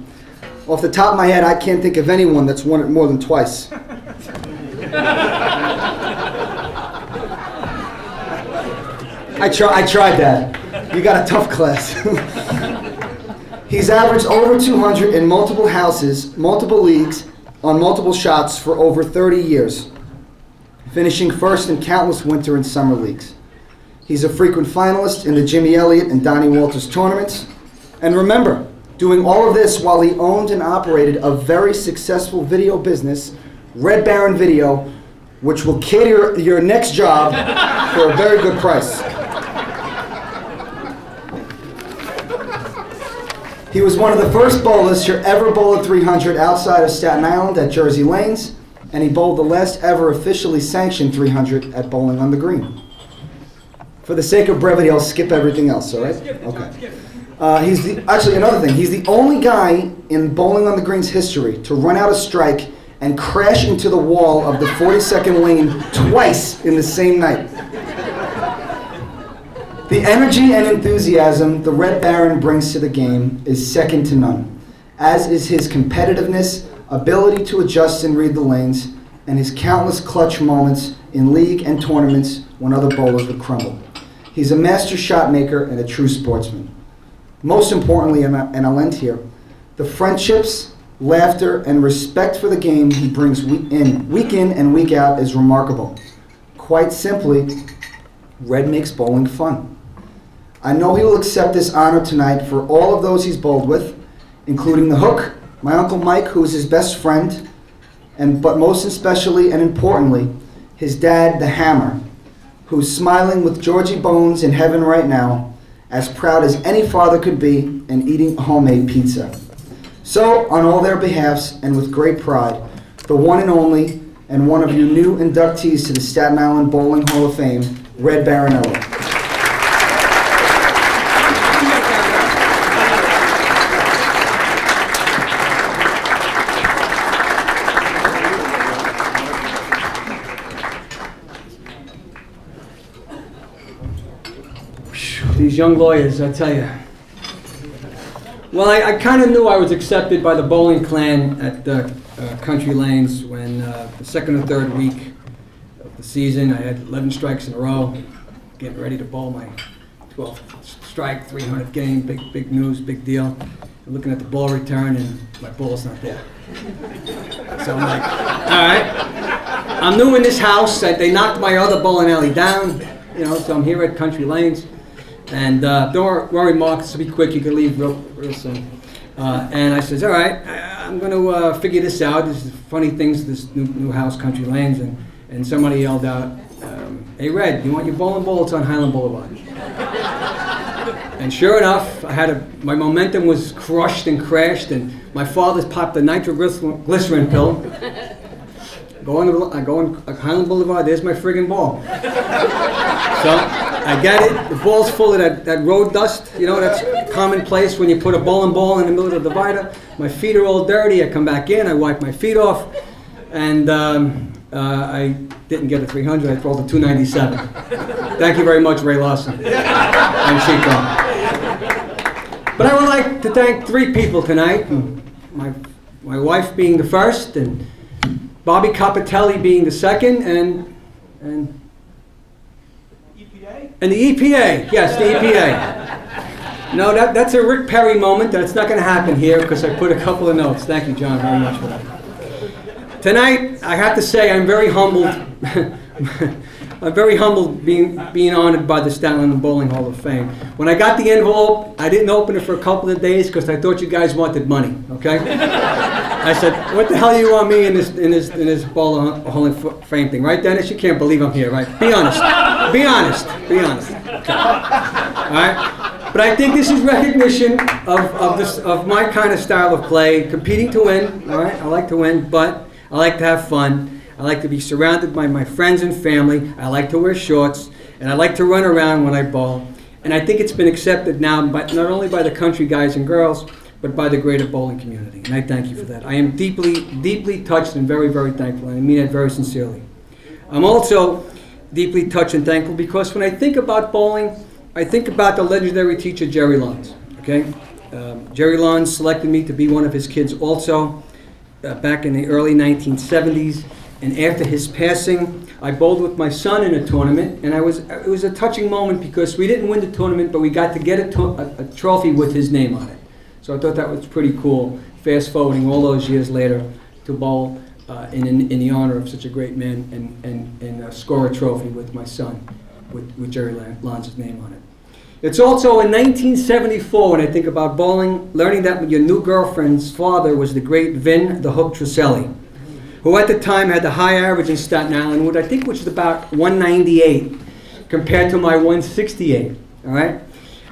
Off the top of my head, I can't think of anyone that's won it more than twice. I tried that. You got a tough class. He's averaged over 200 in multiple houses, multiple leagues, on multiple shots for over 30 years, finishing first in countless winter and summer leagues. He's a frequent finalist in the Jimmy Elliott and Donnie Walters tournaments. And remember, doing all of this while he owned and operated a very successful video business, Red Baron Video, which will cater your next job for a very good price. He was one of the first bowlers to ever bowl a 300 outside of Staten Island at Jersey Lanes, and he bowled the last ever officially sanctioned 300 at Bowling on the Green. For the sake of brevity, I'll skip everything else, all right? Okay. Actually, another thing, he's the only guy in Bowling on the Green's history to run out a strike and crash into the wall of the 42nd lane twice in the same night. The energy and enthusiasm the Red Baron brings to the game is second to none, as is his competitiveness, ability to adjust and read the lanes, and his countless clutch moments in league and tournaments when other bowlers would crumble. He's a master shot maker and a true sportsman. Most importantly, and I'll end here, the friendships, laughter, and respect for the game he brings week in and week out is remarkable. Quite simply, Red makes bowling fun. I know he will accept this honor tonight for all of those he's bowled with, including the Hook, my Uncle Mike, who is his best friend, but most especially and importantly, his dad, the Hammer, who's smiling with Georgie Bones in heaven right now, as proud as any father could be and eating homemade pizza. So, on all their behalfs and with great pride, the one and only and one of you new inductees to the Staten Island Bowling Hall of Fame, Red Baronello. These young lawyers, I tell you. Well, I kind of knew I was accepted by the bowling clan at Country Lanes when the second or third week of the season, I had 11 strikes in a row, getting ready to bowl my 12th strike, 300th game, big news, big deal. I'm looking at the ball return and my ball's not there. So I'm like, all right, I'm new in this house. They knocked my other bowling alley down, so I'm here at Country Lanes. And don't worry, Mark, this will be quick. You can leave real soon. And I says, all right, I'm going to figure this out. There's funny things, this new house, Country Lanes. And somebody yelled out, hey, Red, you want your bowling ball? It's on Highland Boulevard. And sure enough, my momentum was crushed and crashed. And my father's popped the nitroglycerin pill. I go on Highland Boulevard, there's my friggin' ball. So I get it, the ball's full of that road dust, that's commonplace when you put a bowling ball in the middle of the divider. My feet are all dirty, I come back in, I wipe my feet off, and I didn't get a 300, I rolled a 297. Thank you very much, Ray Lawson and Chico. But I would like to thank 3 people tonight, my wife being the first, and Bobby Capitelli being the second, and the EPA, yes, the EPA. No, that's a Rick Perry moment. That's not going to happen here because I put a couple of notes. Thank you, John, very much for that. Tonight, I have to say I'm very humbled. I'm very humbled being honored by the Staten Island Bowling Hall of Fame. When I got the envelope, I didn't open it for a couple of days because I thought you guys wanted money. Okay? I said, "What the hell do you want me in this Bowling Hall of Fame thing?" Right, Dennis? You can't believe I'm here, right? Be honest. Be honest. Be honest. Okay. All right. But I think this is recognition of my kind of style of play, competing to win. All right. I like to win, but I like to have fun. I like to be surrounded by my friends and family. I like to wear shorts, and I like to run around when I bowl. And I think it's been accepted now, not only by the country guys and girls, but by the greater bowling community. And I thank you for that. I am deeply, deeply touched and very, very thankful. And I mean that very sincerely. I'm also deeply touched and thankful because when I think about bowling, I think about the legendary teacher, Jerry Lons. Okay? Jerry Lons selected me to be one of his kids also back in the early 1970s. And after his passing, I bowled with my son in a tournament, and it was a touching moment because we didn't win the tournament, but we got to get a trophy with his name on it. So I thought that was pretty cool, fast forwarding all those years later to bowl in the honor of such a great man and score a trophy with my son, with Jerry Lons' name on it. It's also in 1974, when I think about bowling, learning that your new girlfriend's father was the great Vin the Hook Truselli, who at the time had the high average in Staten Island, which was about 198 compared to my 168, all right?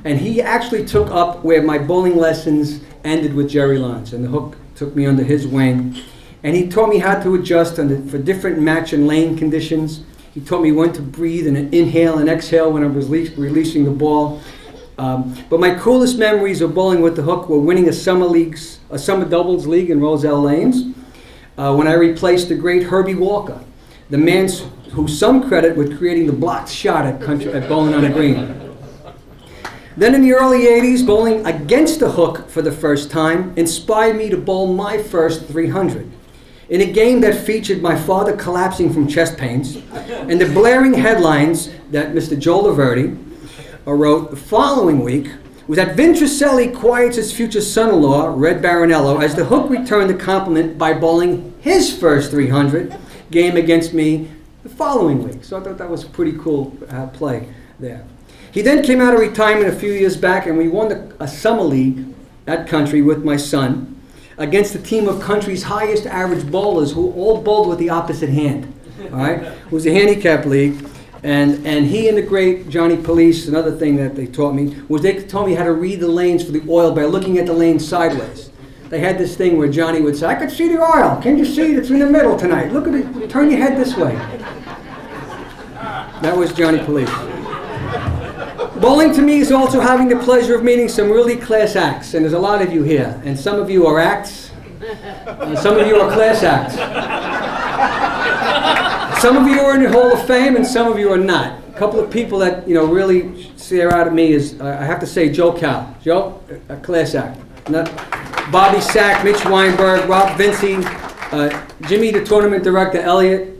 And he actually took up where my bowling lessons ended with Jerry Lons, and the Hook took me under his wing. And he taught me how to adjust for different match and lane conditions. He taught me when to breathe and inhale and exhale when I was releasing the ball. But my coolest memories of bowling with the Hook were winning a summer doubles league in Roselle Lanes, when I replaced the great Herbie Walker, the man who some credit with creating the blocked shot at Bowling on the Green. Then in the early 80s, bowling against the Hook for the first time inspired me to bowl my first 300. In a game that featured my father collapsing from chest pains, and the blaring headlines that Mr. Joe Laverty wrote the following week was that Vin Truselli quiets his future son-in-law, Red Baronello, as the Hook returned the compliment by bowling his first 300 game against me the following week. So I thought that was a pretty cool play there. He then came out of retirement a few years back, and we won a summer league at Country with my son against a team of Country's highest average bowlers who all bowled with the opposite hand. All right? It was a handicap league. And he and the great Johnny Police, another thing that they taught me, was they taught me how to read the lanes for the oil by looking at the lane sideways. They had this thing where Johnny would say, I could see the oil. Can you see it? It's in the middle tonight. Look at it. Turn your head this way. That was Johnny Police. Bowling to me is also having the pleasure of meeting some really class acts. And there's a lot of you here. And some of you are acts. And some of you are class acts. Some of you are in the Hall of Fame and some of you are not. A couple of people that really stare out at me is, I have to say, Joe Cal. Joe, a class act. Bobby Sack, Mitch Weinberg, Rob Vinci, Jimmy, the tournament director, Elliot.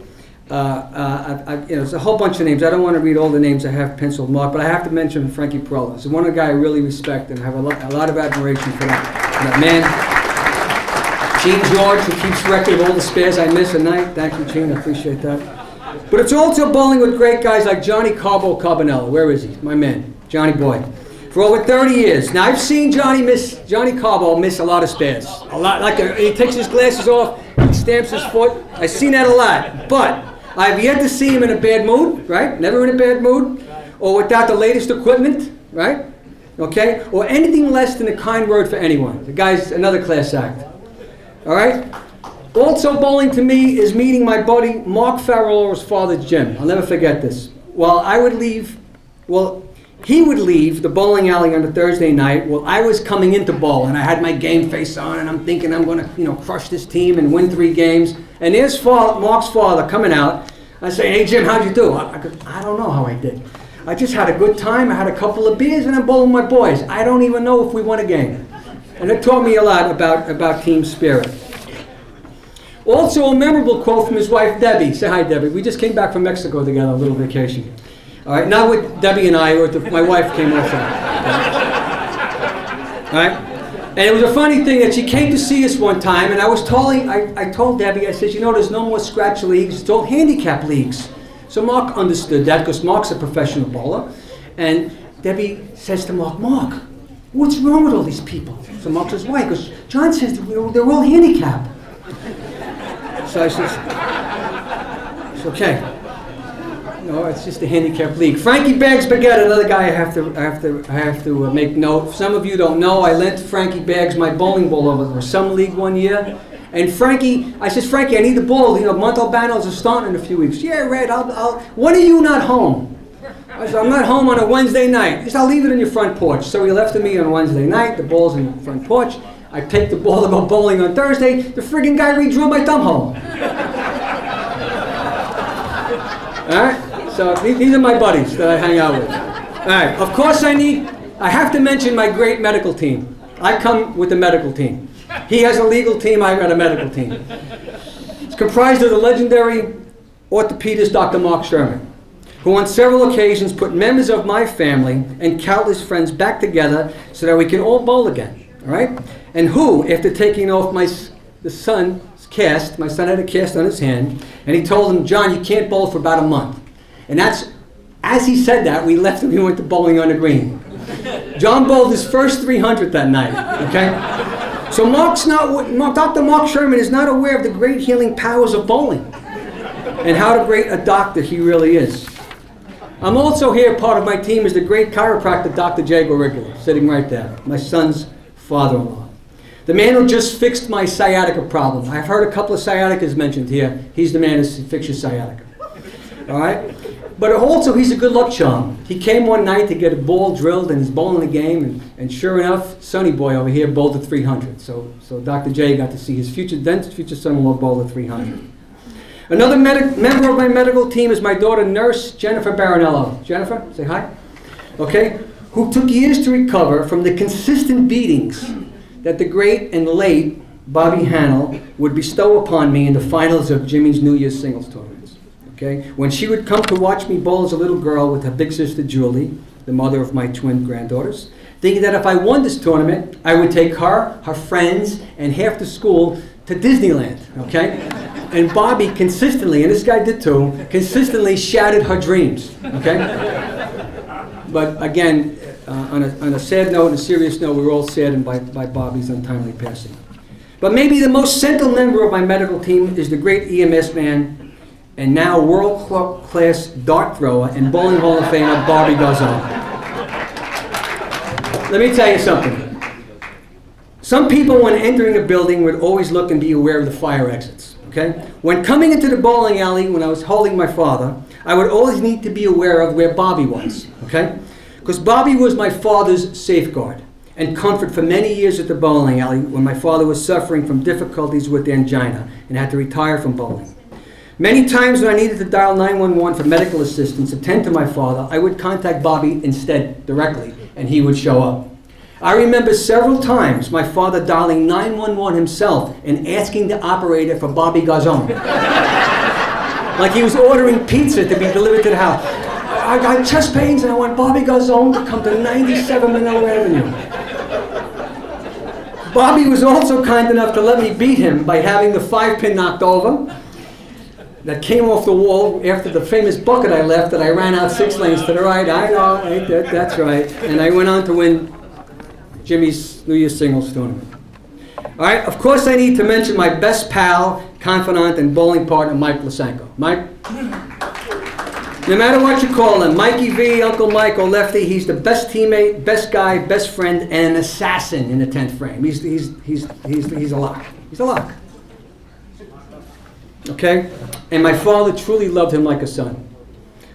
There's a whole bunch of names. I don't want to read all the names I have penciled marked, but I have to mention Frankie Perola. He's one of the guys I really respect and have a lot of admiration for that man. Gene George, who keeps record of all the spares I miss a night. Thank you, Gene. I appreciate that. But it's also bowling with great guys like Johnny Carbo Carbonello. Where is he? My man, Johnny Boy. For over 30 years. Now, I've seen Johnny Carbo miss a lot of spares. A lot. He takes his glasses off, he stamps his foot. I've seen that a lot. But I've yet to see him in a bad mood, right? Never in a bad mood. Or without the latest equipment, right? Okay? Or anything less than a kind word for anyone. The guy's another class act. All right? Also bowling to me is meeting my buddy Mark Farrell's father, Jim. I'll never forget this. He would leave the bowling alley on a Thursday night while I was coming into bowl, and I had my game face on, and I'm thinking I'm going to, crush this team and win 3 games. And there's Mark's father coming out. I say, hey, Jim, how'd you do? I don't know how I did. I just had a good time. I had a couple of beers, and I'm bowling with my boys. I don't even know if we won a game. And it taught me a lot about team spirit. Also, a memorable quote from his wife, Debbie. Say hi, Debbie. We just came back from Mexico together, a little vacation. All right, not with Debbie and I, my wife came also. All right? And it was a funny thing that she came to see us one time, and I told Debbie, I said, there's no more scratch leagues, it's all handicap leagues. So Mark understood that, because Mark's a professional bowler. And Debbie says to Mark, what's wrong with all these people? So Mark says, why? Because John says they're all handicapped. So I says, it's okay. No, it's just a handicap league. Frankie Baggs Baguette, another guy I have to make note. Some of you don't know, I lent Frankie Baggs my bowling ball over the summer league one year. And I says, Frankie, I need the ball. Montalbano's are starting in a few weeks. Yeah, Red, when are you not home? I said, I'm not home on a Wednesday night. He said, I'll leave it in your front porch. So he left it me on Wednesday night. The ball's in the front porch. I take the ball to go bowling on Thursday. The friggin' guy redrew my thumb hole. All right? So these are my buddies that I hang out with. All right. Of course, I have to mention my great medical team. I come with the medical team. He has a legal team. I've got a medical team. It's comprised of the legendary orthopedist Dr. Mark Sherman, who on several occasions put members of my family and countless friends back together so that we can all bowl again. All right? And who, after taking off my son had a cast on his hand, and he told him, John, you can't bowl for about a month. And as he said that, we left and we went to bowling on the green. John bowled his first 300 that night, okay? So Dr. Mark Sherman is not aware of the great healing powers of bowling and how great a doctor he really is. I'm also here, part of my team is the great chiropractor Dr. Jay Gorigula, sitting right there, my son's father-in-law. The man who just fixed my sciatica problem. I've heard a couple of sciaticas mentioned here. He's the man who fixed your sciatica. All right? But also, he's a good luck charm. He came one night to get a ball drilled and he's bowling the game, and sure enough, Sonny Boy over here bowled a 300. So Dr. J got to see his future son-in-law bowl a 300. Another member of my medical team is my daughter, Nurse Jennifer Baronello. Jennifer, say hi. Okay? Who took years to recover from the consistent beatings that the great and late Bobby Hannell would bestow upon me in the finals of Jimmy's New Year's singles tournaments. Okay? When she would come to watch me bowl as a little girl with her big sister Julie, the mother of my twin granddaughters, thinking that if I won this tournament, I would take her friends, and half the school to Disneyland, okay? And Bobby consistently, and this guy did too, consistently shattered her dreams, okay? But again, on a sad note and a serious note, we were all saddened by Bobby's untimely passing. But maybe the most central member of my medical team is the great EMS man, and now world-class dart thrower and Bowling Hall of Famer Barbie Garzon. Let me tell you something. Some people, when entering a building, would always look and be aware of the fire exits, okay? When coming into the bowling alley, when I was holding my father, I would always need to be aware of where Bobby was, okay? Because Bobby was my father's safeguard and comfort for many years at the bowling alley when my father was suffering from difficulties with angina and had to retire from bowling. Many times when I needed to dial 911 for medical assistance, attend to my father, I would contact Bobby instead directly, and he would show up. I remember several times my father dialing 911 himself and asking the operator for Bobby Garzon. Like he was ordering pizza to be delivered to the house. I got chest pains and I want Bobby Garzon to come to 97 Manila Avenue. Bobby was also kind enough to let me beat him by having the 5-pin knocked over that came off the wall after the famous bucket I left that I ran out 6 lanes to the right. I know, that's right. And I went on to win Jimmy's New Year's singles tournament. All right, of course I need to mention my best pal, confidant, and bowling partner, Mike Lasenko. Mike, no matter what you call him, Mikey V, Uncle Mike, or Lefty, he's the best teammate, best guy, best friend, and an assassin in the 10th frame. He's a lock. He's a lock. Okay? And my father truly loved him like a son,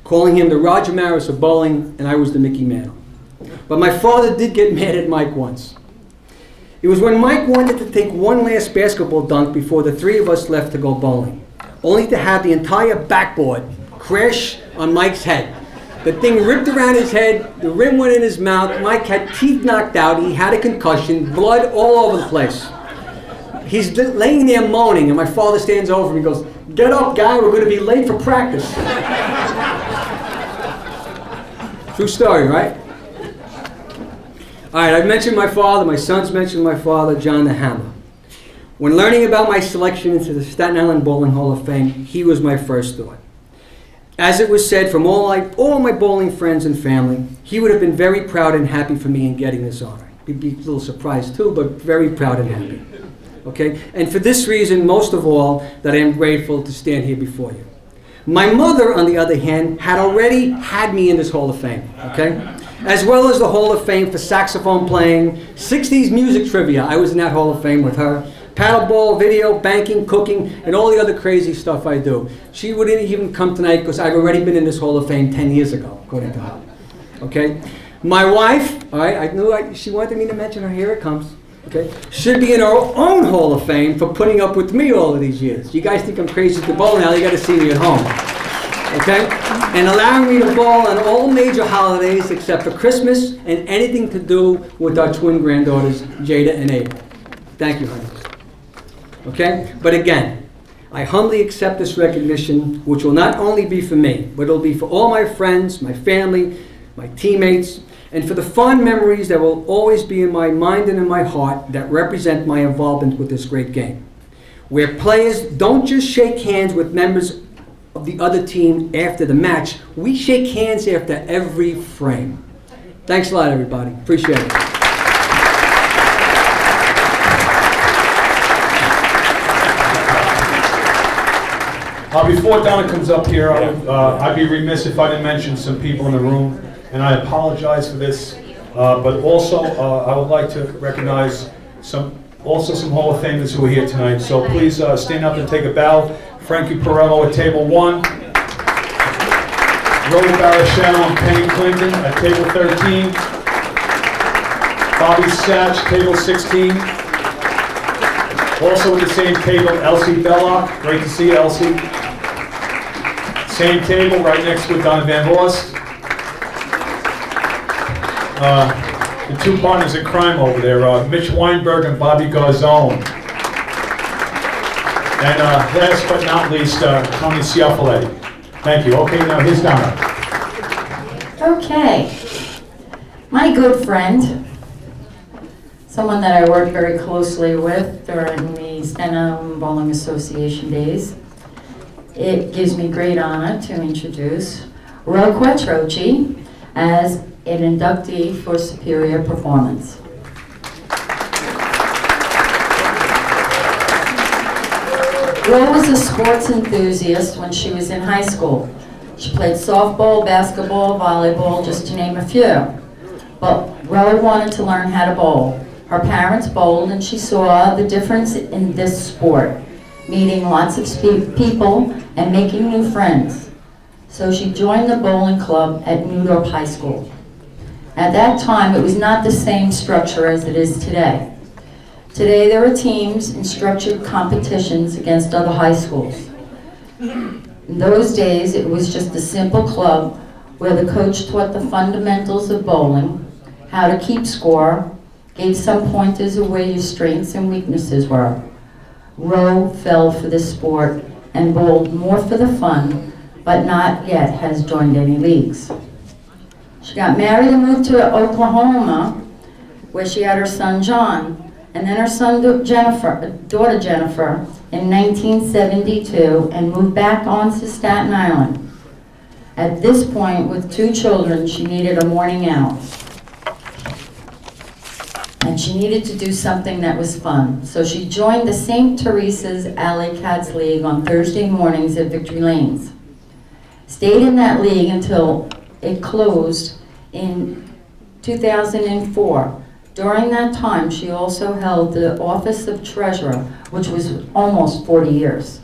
calling him the Roger Maris of bowling, and I was the Mickey Mantle. But my father did get mad at Mike once. It was when Mike wanted to take one last basketball dunk before the 3 of us left to go bowling, only to have the entire backboard crash on Mike's head. The thing ripped around his head, the rim went in his mouth, Mike had teeth knocked out, he had a concussion, blood all over the place. He's laying there moaning, and my father stands over him and goes, "Get up, guy, we're going to be late for practice." True story, right? All right, I've mentioned my father, my sons mentioned my father, John the Hammer. When learning about my selection into the Staten Island Bowling Hall of Fame, he was my first thought. As it was said from all my bowling friends and family, he would have been very proud and happy for me in getting this honor. He'd be a little surprised too, but very proud and happy. Okay? And for this reason, most of all, that I am grateful to stand here before you. My mother, on the other hand, had already had me in this Hall of Fame, okay? As well as the Hall of Fame for saxophone playing, 60s music trivia. I was in that Hall of Fame with her. Paddleball, video, banking, cooking, and all the other crazy stuff I do. She wouldn't even come tonight because I've already been in this Hall of Fame 10 years ago, according to her. Okay? My wife, all right, I knew she wanted me to mention her. Here it comes. Okay? Should be in her own Hall of Fame for putting up with me all of these years. You guys think I'm crazy at the bowling alley, you got to see me at home. Okay? And allowing me to bowl on all major holidays except for Christmas and anything to do with our twin granddaughters, Jada and Ava. Thank you, honey. Okay? But again, I humbly accept this recognition, which will not only be for me, but it'll be for all my friends, my family, my teammates, and for the fond memories that will always be in my mind and in my heart that represent my involvement with this great game. Where players don't just shake hands with members of the other team after the match, we shake hands after every frame. Thanks a lot, everybody. Appreciate it. Before Donna comes up here, I'd be remiss if I didn't mention some people in the room, and I apologize for this, but also I would like to recognize some Hall of Famers who are here tonight. So please stand up and take a bow. Frankie Perello at table 1. Roy Barachel and Penny Clinton at table 13. Bobby Satch, table 16. Also at the same table, Elsie Belloc. Great to see you, Elsie. Same table, right next to Donna Van Horst. The 2 partners in crime over there, Mitch Weinberg and Bobby Garzon. And last but not least, Tony Ciaffale. Thank you. Okay, now here's Donna. Okay. My good friend, someone that I worked very closely with during the Staten Island Bowling Association days. It gives me great honor to introduce Ro Quattrochi as an inductee for superior performance. Ro was a sports enthusiast when she was in high school. She played softball, basketball, volleyball, just to name a few. But Ro wanted to learn how to bowl. Her parents bowled and she saw the difference in this sport, meeting lots of people and making new friends. So she joined the bowling club at Newdorp High School. At that time, it was not the same structure as it is today. Today, there are teams and structured competitions against other high schools. In those days, it was just a simple club where the coach taught the fundamentals of bowling, how to keep score, gave some pointers of where your strengths and weaknesses were. Ro fell for this sport and bowled more for the fun, but not yet has joined any leagues. She got married and moved to Oklahoma, where she had her son John, and then her daughter Jennifer in 1972, and moved back on to Staten Island. At this point, with 2 children, she needed a morning out. And she needed to do something that was fun. So she joined the St. Teresa's Alley Cats League on Thursday mornings at Victory Lanes. Stayed in that league until it closed in 2004. During that time, she also held the office of treasurer, which was almost 40 years.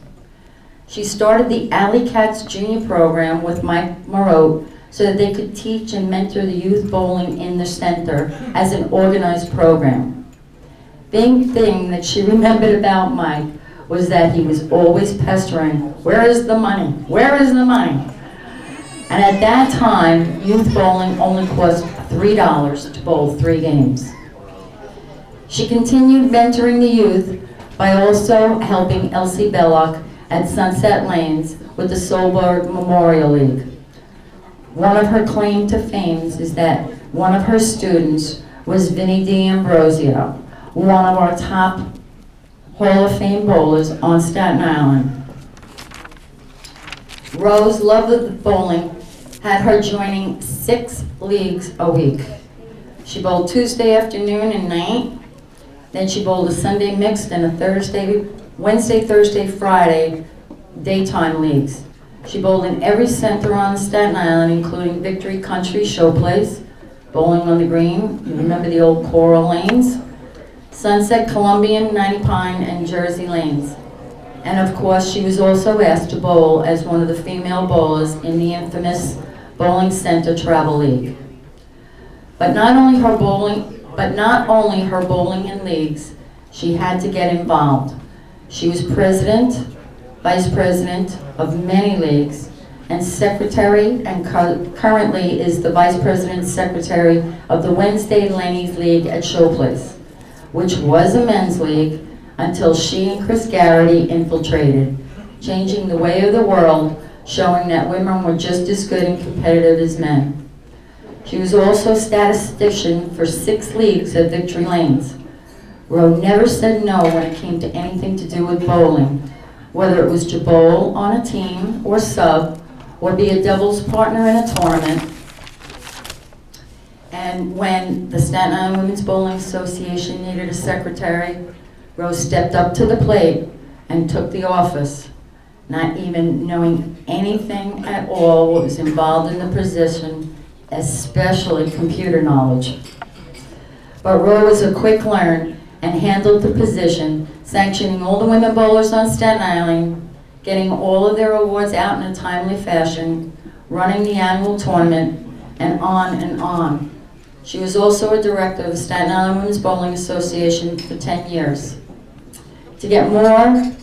She started the Alley Cats Junior program with Mike Marotte so that they could teach and mentor the youth bowling in the center as an organized program. Big thing that she remembered about Mike was that he was always pestering, "Where is the money? Where is the money?" And at that time, youth bowling only cost $3 to bowl 3 games. She continued mentoring the youth by also helping Elsie Belloc at Sunset Lanes with the Solberg Memorial League. One of her claim to fame is that one of her students was Vinnie D'Ambrosio, one of our top Hall of Fame bowlers on Staten Island. Ro's love of bowling had her joining 6 leagues a week. She bowled Tuesday afternoon and night, then she bowled a Sunday mixed and a Wednesday, Thursday, Friday daytime leagues. She bowled in every center on Staten Island, including Victory Country Showplace, Bowling on the Green, you remember the old Coral Lanes, Sunset, Columbian, 90 Pine, and Jersey Lanes. And of course, she was also asked to bowl as one of the female bowlers in the infamous Bowling Center Travel League. But not only her bowling in leagues, she had to get involved. She was president, vice president of many leagues, and secretary, and currently is the vice president secretary of the Wednesday Ladies League at Showplace, which was a men's league until she and Chris Garrity infiltrated, changing the way of the world, showing that women were just as good and competitive as men. She was also statistician for 6 leagues at Victory Lanes. Ro never said no when it came to anything to do with bowling, whether it was to bowl on a team or sub, or be a doubles partner in a tournament. And when the Staten Island Women's Bowling Association needed a secretary, Ro stepped up to the plate and took the office, not even knowing anything at all what was involved in the position, especially computer knowledge. But Ro was a quick learner and handled the position, sanctioning all the women bowlers on Staten Island, getting all of their awards out in a timely fashion, running the annual tournament, and on and on. She was also a director of the Staten Island Women's Bowling Association for 10 years. To get more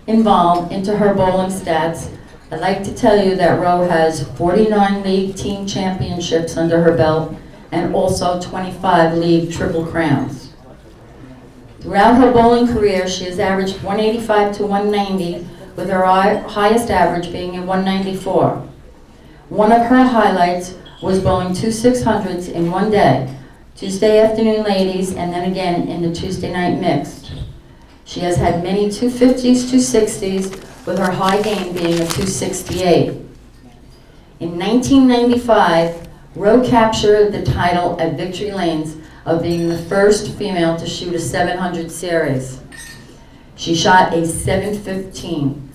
involved into her bowling stats, I'd like to tell you that Ro has 49 league team championships under her belt and also 25 league triple crowns. Throughout her bowling career, she has averaged 185 to 190, with her highest average being at 194. One of her highlights was bowling 2 600s in one day, Tuesday afternoon ladies, and then again in the Tuesday night mixed. She has had many 250s, 260s, with her high game being a 268. In 1995, Ro captured the title at Victory Lanes of being the first female to shoot a 700 series. She shot a 715.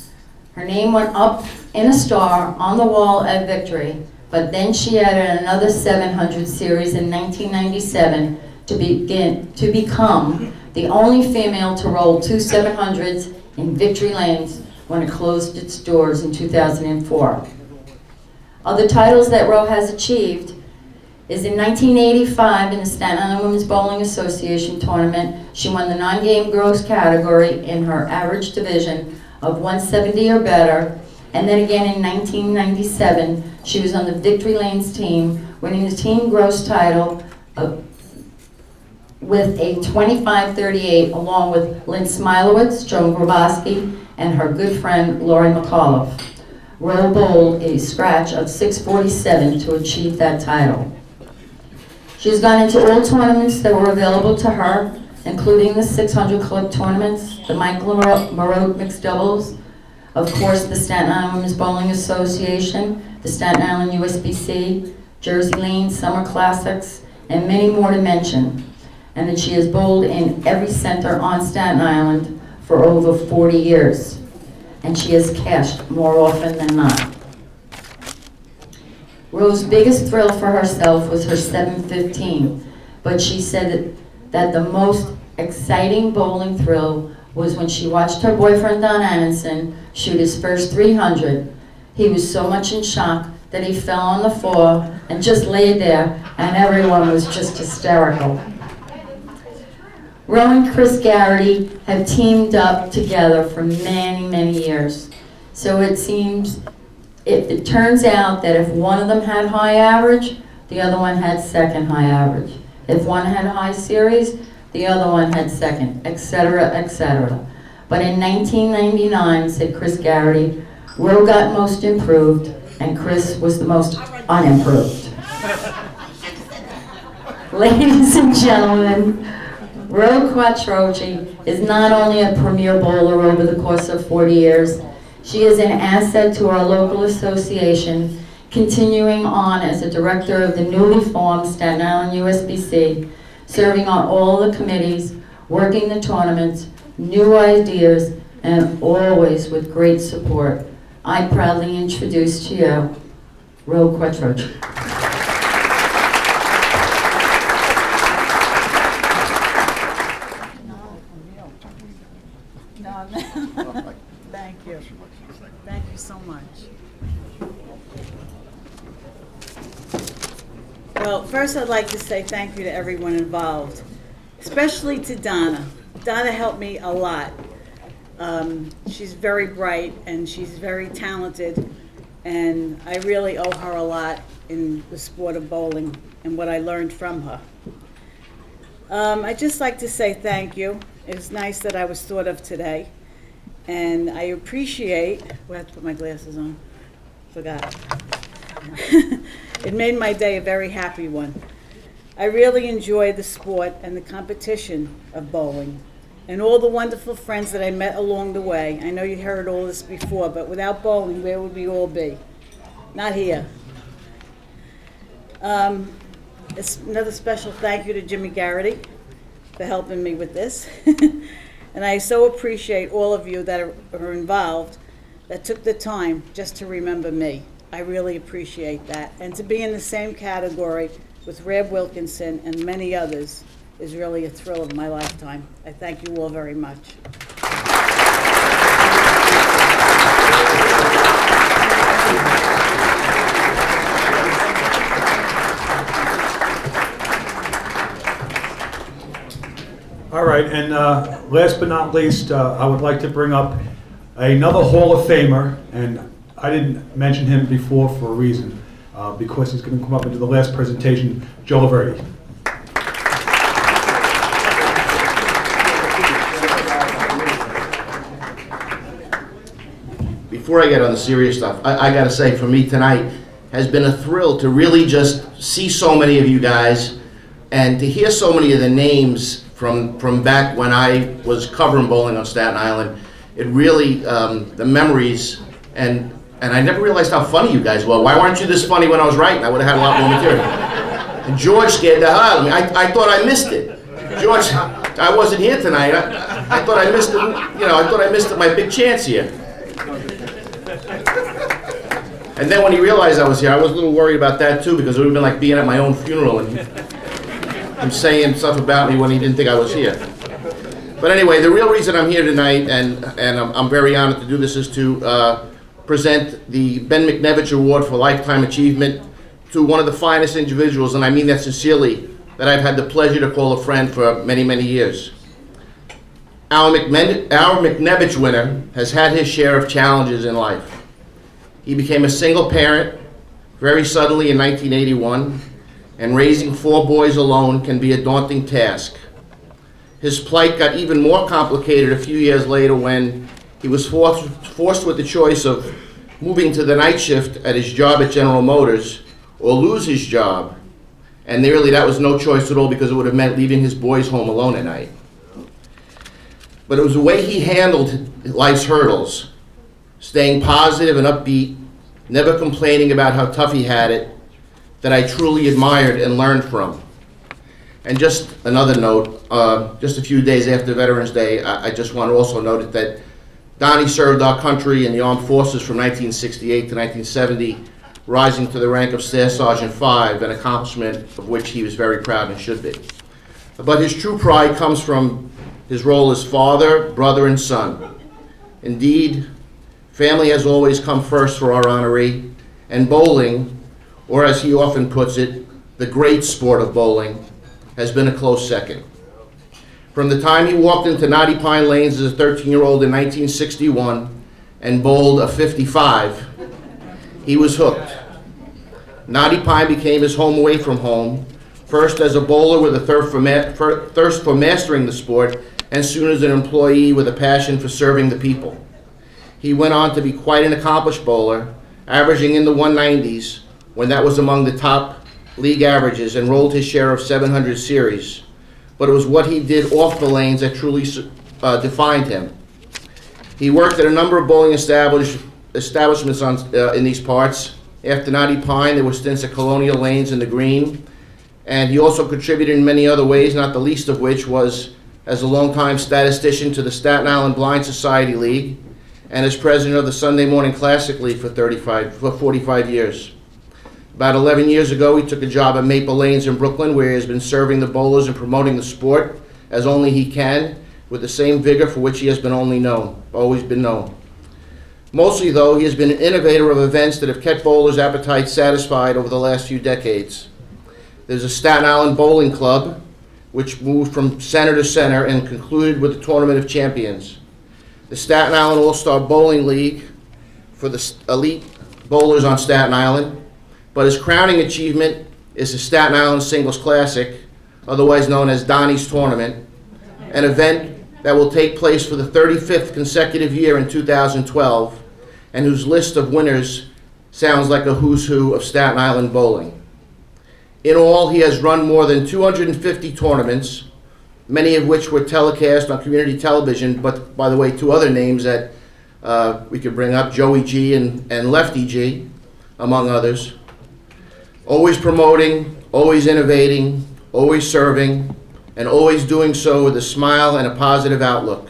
Her name went up in a star on the wall at Victory, but then she added another 700 series in 1997 to become the only female to roll 2 700s in Victory Lanes when it closed its doors in 2004. Other titles that Roe has achieved is in 1985 in the Staten Island Women's Bowling Association tournament. She won the non-game gross category in her average division of 170 or better. And then again in 1997, she was on the Victory Lanes team, winning the team gross title with a 25-38, along with Lynn Smilowitz, Joan Grabowski, and her good friend Lori McAuliffe. Roe bowled a scratch of 647 to achieve that title. She's gone into all tournaments that were available to her, including the 600 club tournaments, the Michael Moreau mixed doubles, of course the Staten Island Women's Bowling Association, the Staten Island USBC, Jersey Lanes Summer Classics, and many more to mention. And that she has bowled in every center on Staten Island for over 40 years. And she has cashed more often than not. Rose's biggest thrill for herself was her 715, but she said that the most exciting bowling thrill was when she watched her boyfriend Don Annenson shoot his first 300. He was so much in shock that he fell on the floor and just laid there, and everyone was just hysterical. Roe and Chris Garrity have teamed up together for many, many years. So it turns out that if one of them had high average, the other one had second high average. If one had high series, the other one had second, etc., etc. But in 1999, said Chris Garrity, Roe got most improved and Chris was the most unimproved. Ladies and gentlemen, Roe Quattrochi is not only a premier bowler over the course of 40 years, she is an asset to our local association, continuing on as a director of the newly formed Staten Island USBC, serving on all the committees, working the tournaments, new ideas, and always with great support. I proudly introduce to you, Roe Quattrochi. Thank you. Thank you so much. Well, first I'd like to say thank you to everyone involved, especially to Donna. Donna helped me a lot. She's very bright and she's very talented, and I really owe her a lot in the sport of bowling and what I learned from her. I'd just like to say thank you. It was nice that I was thought of today. And I appreciate, I have to put my glasses on, forgot. It made my day a very happy one. I really enjoy the sport and the competition of bowling and all the wonderful friends that I met along the way. I know you heard all this before, but without bowling, where would we all be? Not here. Another special thank you to Jimmy Garrity for helping me with this. And I so appreciate all of you that are involved, that took the time just to remember me. I really appreciate that. And to be in the same category with Reb Wilkinson and many others is really a thrill of my lifetime. I thank you all very much. All right, and last but not least, I would like to bring up another Hall of Famer, and I didn't mention him before for a reason, because he's going to come up into the last presentation, Joe Laverty. Before I get on the serious stuff, I got to say, for me tonight has been a thrill to really just see so many of you guys and to hear so many of the names from back when I was covering bowling on Staten Island. It really, the memories, and I never realized how funny you guys were. Why weren't you this funny when I was writing? I would have had a lot more material. And George scared the hell out of me. I thought I missed it. George, I wasn't here tonight. I thought I missed it, I thought I missed my big chance here. And then when he realized I was here, I was a little worried about that too, because it would have been like being at my own funeral and him saying stuff about me when he didn't think I was here. But anyway, the real reason I'm here tonight, and I'm very honored to do this, is to present the Ben McNevich Award for Lifetime Achievement to one of the finest individuals, and I mean that sincerely, that I've had the pleasure to call a friend for many, many years. Our McNevich winner has had his share of challenges in life. He became a single parent very suddenly in 1981, and raising 4 boys alone can be a daunting task. His plight got even more complicated a few years later when he was forced with the choice of moving to the night shift at his job at General Motors or lose his job. And really that was no choice at all, because it would have meant leaving his boys home alone at night. But it was the way he handled life's hurdles, staying positive and upbeat, never complaining about how tough he had it, that I truly admired and learned from. And just another note, just a few days after Veterans Day, I just want to also note that Donnie served our country in the armed forces from 1968 to 1970, rising to the rank of Staff Sergeant 5, an accomplishment of which he was very proud and should be. But his true pride comes from his role as father, brother, and son. Indeed, family has always come first for our honoree, and bowling, or as he often puts it, the great sport of bowling, has been a close second. From the time he walked into Knotty Pine Lanes as a 13-year-old in 1961 and bowled a 55, he was hooked. Knotty Pine became his home away from home, first as a bowler with a thirst for mastering the sport, and soon as an employee with a passion for serving the people. He went on to be quite an accomplished bowler, averaging in the 190s when that was among the top league averages, and rolled his share of 700 series. But it was what he did off the lanes that truly defined him. He worked at a number of bowling establishments in these parts. After Knotty Pine, there were stints at Colonial Lanes and the Green, and he also contributed in many other ways, not the least of which was as a longtime statistician to the Staten Island Blind Society League, and as president of the Sunday Morning Classic League for 45 years. About 11 years ago, he took a job at Maple Lanes in Brooklyn, where he has been serving the bowlers and promoting the sport as only he can, with the same vigor for which he has always been known. Mostly, though, he has been an innovator of events that have kept bowlers' appetites satisfied over the last few decades. There's a Staten Island Bowling Club, which moved from center to center and concluded with the Tournament of Champions. The Staten Island All-Star Bowling League for the elite bowlers on Staten Island. But his crowning achievement is the Staten Island Singles Classic, otherwise known as Donnie's Tournament, an event that will take place for the 35th consecutive year in 2012, and whose list of winners sounds like a who's who of Staten Island bowling. In all, he has run more than 250 tournaments, many of which were telecast on community television, but by the way, 2 other names that we could bring up, Joey G and Lefty G, among others. Always promoting, always innovating, always serving, and always doing so with a smile and a positive outlook.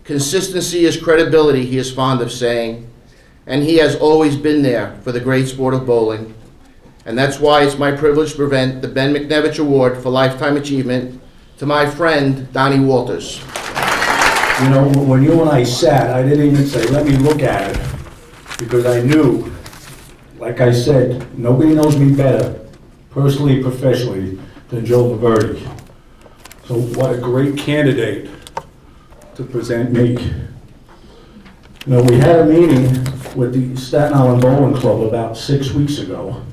Consistency is credibility, he is fond of saying, and he has always been there for the great sport of bowling. And that's why it's my privilege to present the Ben McNevich Award for Lifetime Achievement to my friend, Donnie Walters. You know, when you and I sat, I didn't even say, let me look at it, because I knew, like I said, nobody knows me better, personally, professionally, than Joe Laverty. So what a great candidate to present me. You know, we had a meeting with the Staten Island Bowling Club about 6 weeks ago,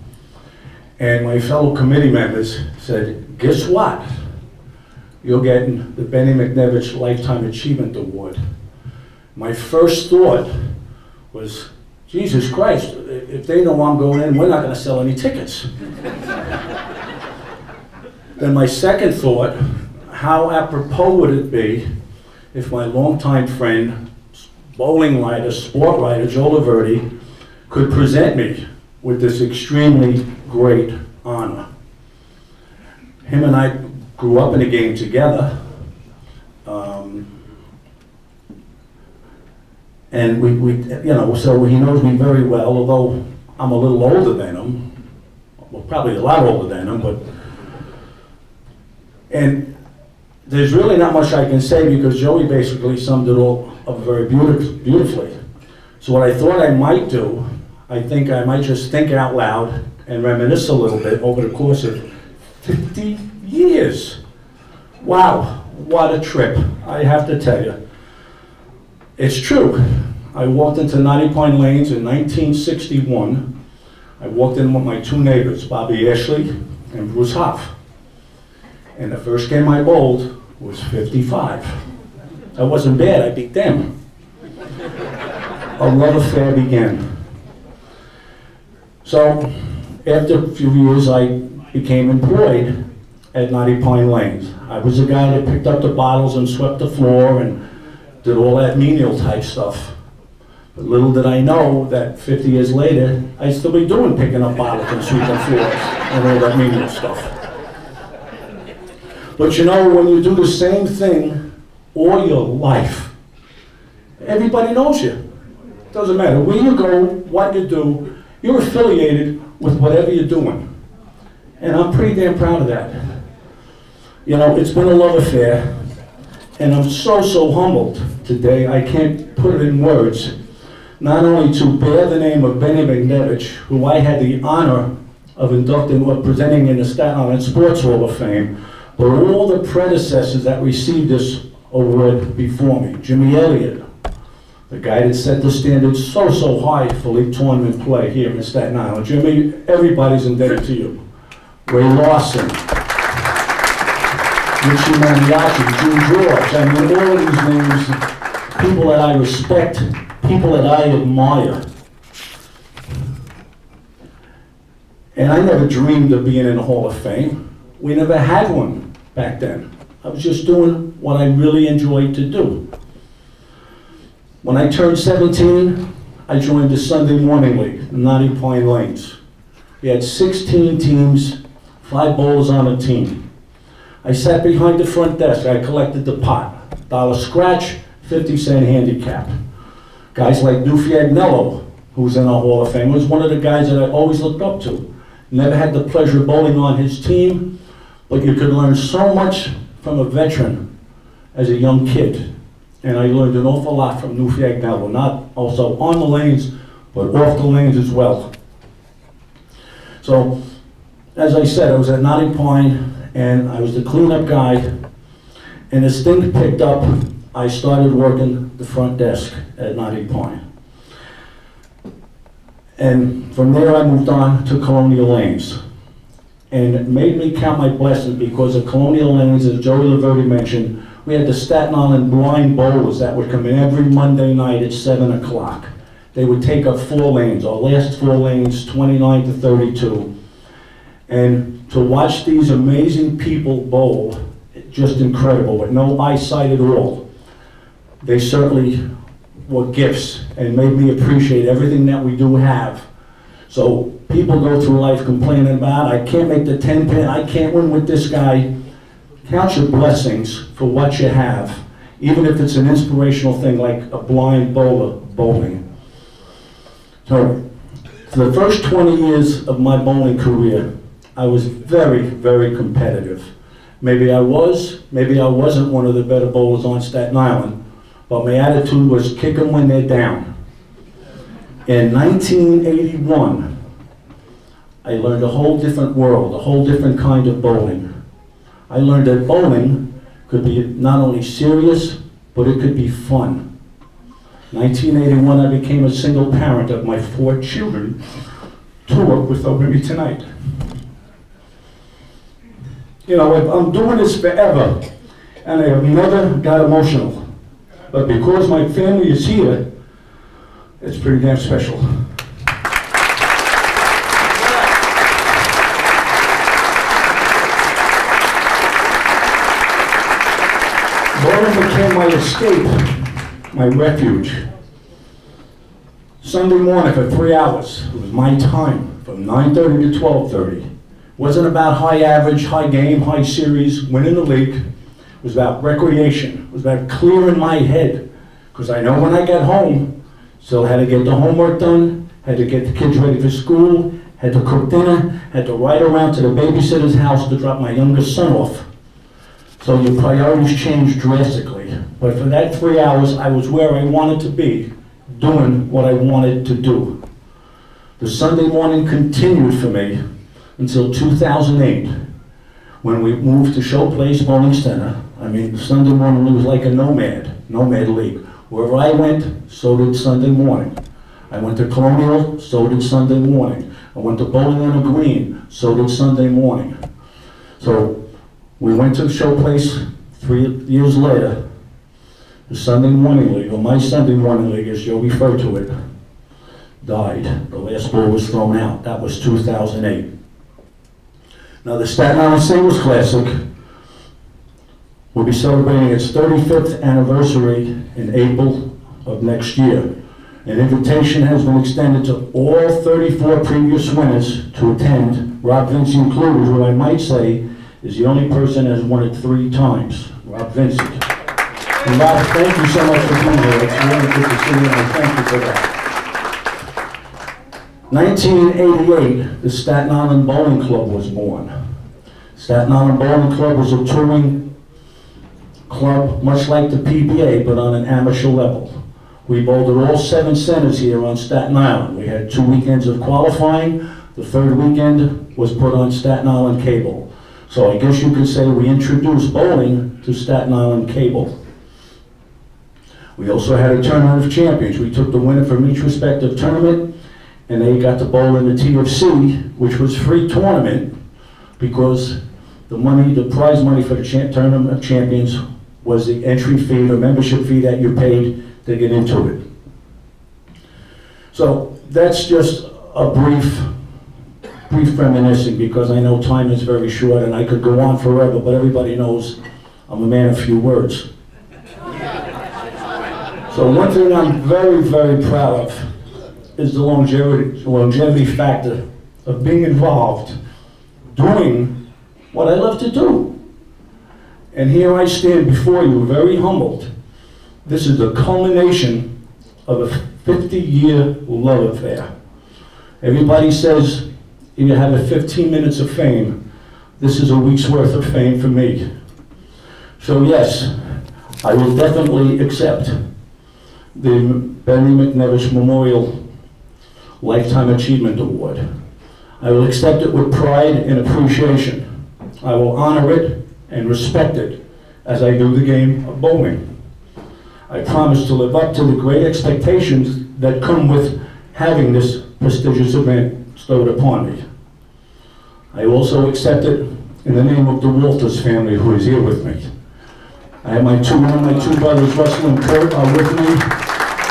and my fellow committee members said, guess what? You're getting the Benny McNevich Lifetime Achievement Award. My first thought was, Jesus Christ, if they know I'm going in, we're not going to sell any tickets. Then my second thought, how apropos would it be if my longtime friend, bowling writer, sport writer, Joe Laverty, could present me with this extremely great honor. Him and I grew up in the game together. And so he knows me very well, although I'm a little older than him. Well, probably a lot older than him, and there's really not much I can say because Joey basically summed it all up very beautifully. So what I thought I might do, I think I might just think out loud and reminisce a little bit over the course of 50 years. Wow, what a trip, I have to tell you. It's true. I walked into Knotty Pine Lanes in 1961. I walked in with my two neighbors, Bobby Ashley and Bruce Hoff. And the first game I bowled was 55. That wasn't bad, I beat them. A love affair began. So, after a few years, I became employed at Knotty Pine Lanes. I was the guy that picked up the bottles and swept the floor and did all that menial type stuff. But little did I know that 50 years later, I'd still be doing picking up bottles and sweeping floors and all that menial stuff. But you know, when you do the same thing all your life, everybody knows you. Doesn't matter where you go, what you do, you're affiliated with whatever you're doing. And I'm pretty damn proud of that. You know, it's been a love affair, and I'm so humbled today, I can't put it in words, not only to bear the name of Benny McNevich, who I had the honor of inducting or presenting in the Staten Island Sports Hall of Fame, but all the predecessors that received this award before me. Jimmy Elliott, the guy that set the standards so high for league tournament play here in Staten Island. Jimmy, everybody's indebted to you. Ray Lawson, Richie Maniaci, June George, I mean, all of these names, people that I respect, people that I admire. And I never dreamed of being in the Hall of Fame. We never had one back then. I was just doing what I really enjoyed to do. When I turned 17, I joined the Sunday Morning League, Knotty Pine Lanes. We had 16 teams, 5 bowlers on a team. I sat behind the front desk. I collected the pot. $1 scratch, 50-cent handicap. Guys like Newfie Agnello, who's in our Hall of Fame, was one of the guys that I always looked up to. Never had the pleasure of bowling on his team, but you could learn so much from a veteran as a young kid. And I learned an awful lot from Newfie Agnello, not also on the lanes, but off the lanes as well. So, as I said, I was at Knotty Pine, and I was the cleanup guy. And as things picked up, I started working the front desk at Knotty Pine. And from there I moved on to Colonial Lanes. And it made me count my blessings because at Colonial Lanes, as Joey Laverty mentioned, we had the Staten Island blind bowlers that would come in every Monday night at 7 o'clock. They would take up 4 lanes, our last 4 lanes, 29 to 32. And to watch these amazing people bowl, just incredible, with no eyesight at all. They certainly were gifts and made me appreciate everything that we do have. So people go through life complaining about, I can't make the 10-pin, I can't win with this guy. Count your blessings for what you have, even if it's an inspirational thing like a blind bowler bowling. So for the first 20 years of my bowling career, I was very competitive. Maybe I was, maybe I wasn't one of the better bowlers on Staten Island, but my attitude was kick them when they're down. In 1981, I learned a whole different world, a whole different kind of bowling. I learned that bowling could be not only serious, but it could be fun. 1981, I became a single parent of my 4 children, 2 are with me tonight. You know, I'm doing this forever, and I have never got emotional. But because my family is here, it's pretty damn special. Bowling became my escape, my refuge. Sunday morning for 3 hours, it was my time, from 9:30 to 12:30. Wasn't about high average, high game, high series, winning the league. It was about recreation. It was about clearing my head. Because I know when I got home, still had to get the homework done, had to get the kids ready for school, had to cook dinner, had to ride around to the babysitter's house to drop my youngest son off. So your priorities changed drastically. But for that 3 hours, I was where I wanted to be, doing what I wanted to do. The Sunday morning continued for me until 2008, when we moved to Show Place Bowling Center. I mean, Sunday morning was like a nomad league. Wherever I went, so did Sunday morning. I went to Colonial, so did Sunday morning. I went to Bowling on a Green, so did Sunday morning. So we went to Show Place 3 years later. The Sunday morning league, or my Sunday morning league, as Joe referred to it, died. The last ball was thrown out. That was 2008. Now the Staten Island Singles Classic will be celebrating its 35th anniversary in April of next year. An invitation has been extended to all 34 previous winners to attend, Rob Vinci included, who I might say is the only person that has won it 3 times, Rob Vinci. And Rob, thank you so much for being here. It's really good to see you, and I thank you for that. 1988, the Staten Island Bowling Club was born. Staten Island Bowling Club was a touring club, much like the PBA, but on an amateur level. We bowled at all 7 centers here on Staten Island. We had 2 weekends of qualifying. The 3rd weekend was put on Staten Island cable. So I guess you could say we introduced bowling to Staten Island cable. We also had a tournament of champions. We took the winner from each respective tournament, and they got to bowl in the TFC, which was free tournament, because the money, the prize money for the tournament of champions was the entry fee, the membership fee that you paid to get into it. So that's just a brief reminiscing, because I know time is very short and I could go on forever, but everybody knows I'm a man of few words. So one thing I'm very, very proud of is the longevity factor of being involved, doing what I love to do. And here I stand before you, very humbled. This is the culmination of a 50-year love affair. Everybody says you have a 15 minutes of fame. This is a week's worth of fame for me. So yes, I will definitely accept the Benny McNevish Memorial Lifetime Achievement Award. I will accept it with pride and appreciation. I will honor it and respect it as I do the game of bowling. I promise to live up to the great expectations that come with having this prestigious event bestowed upon me. I also accept it in the name of the Walters family, who is here with me. I have one of my two brothers, Russell and Kurt, are with me.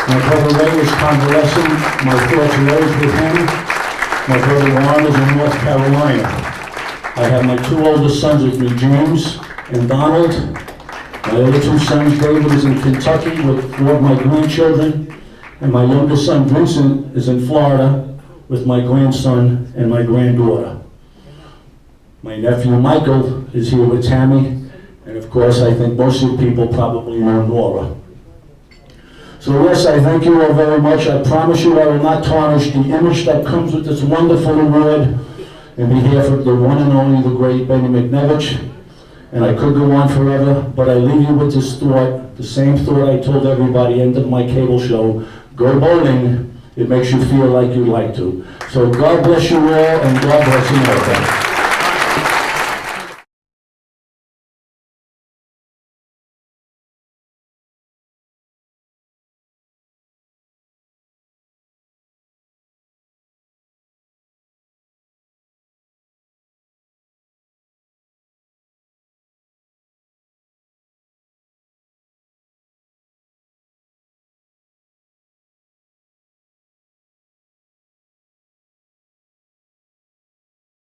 My brother Ray is convalescing. My thoughts are always with him. My brother Ron is in North Carolina. I have my 2 oldest sons with me, James and Donald. My other 2 sons, David, is in Kentucky with 4 of my grandchildren. And my youngest son, Vincent, is in Florida with my grandson and my granddaughter. My nephew, Michael, is here with Tammy. And of course, I think most of you people probably know Nora. So yes, I thank you all very much. I promise you I will not tarnish the image that comes with this wonderful award in behalf of the one and only, the great Benny McNevish. And I could go on forever, but I leave you with this thought, the same thought I told everybody end of my cable show: go bowling, it makes you feel like you like to. So God bless you all, and God bless America.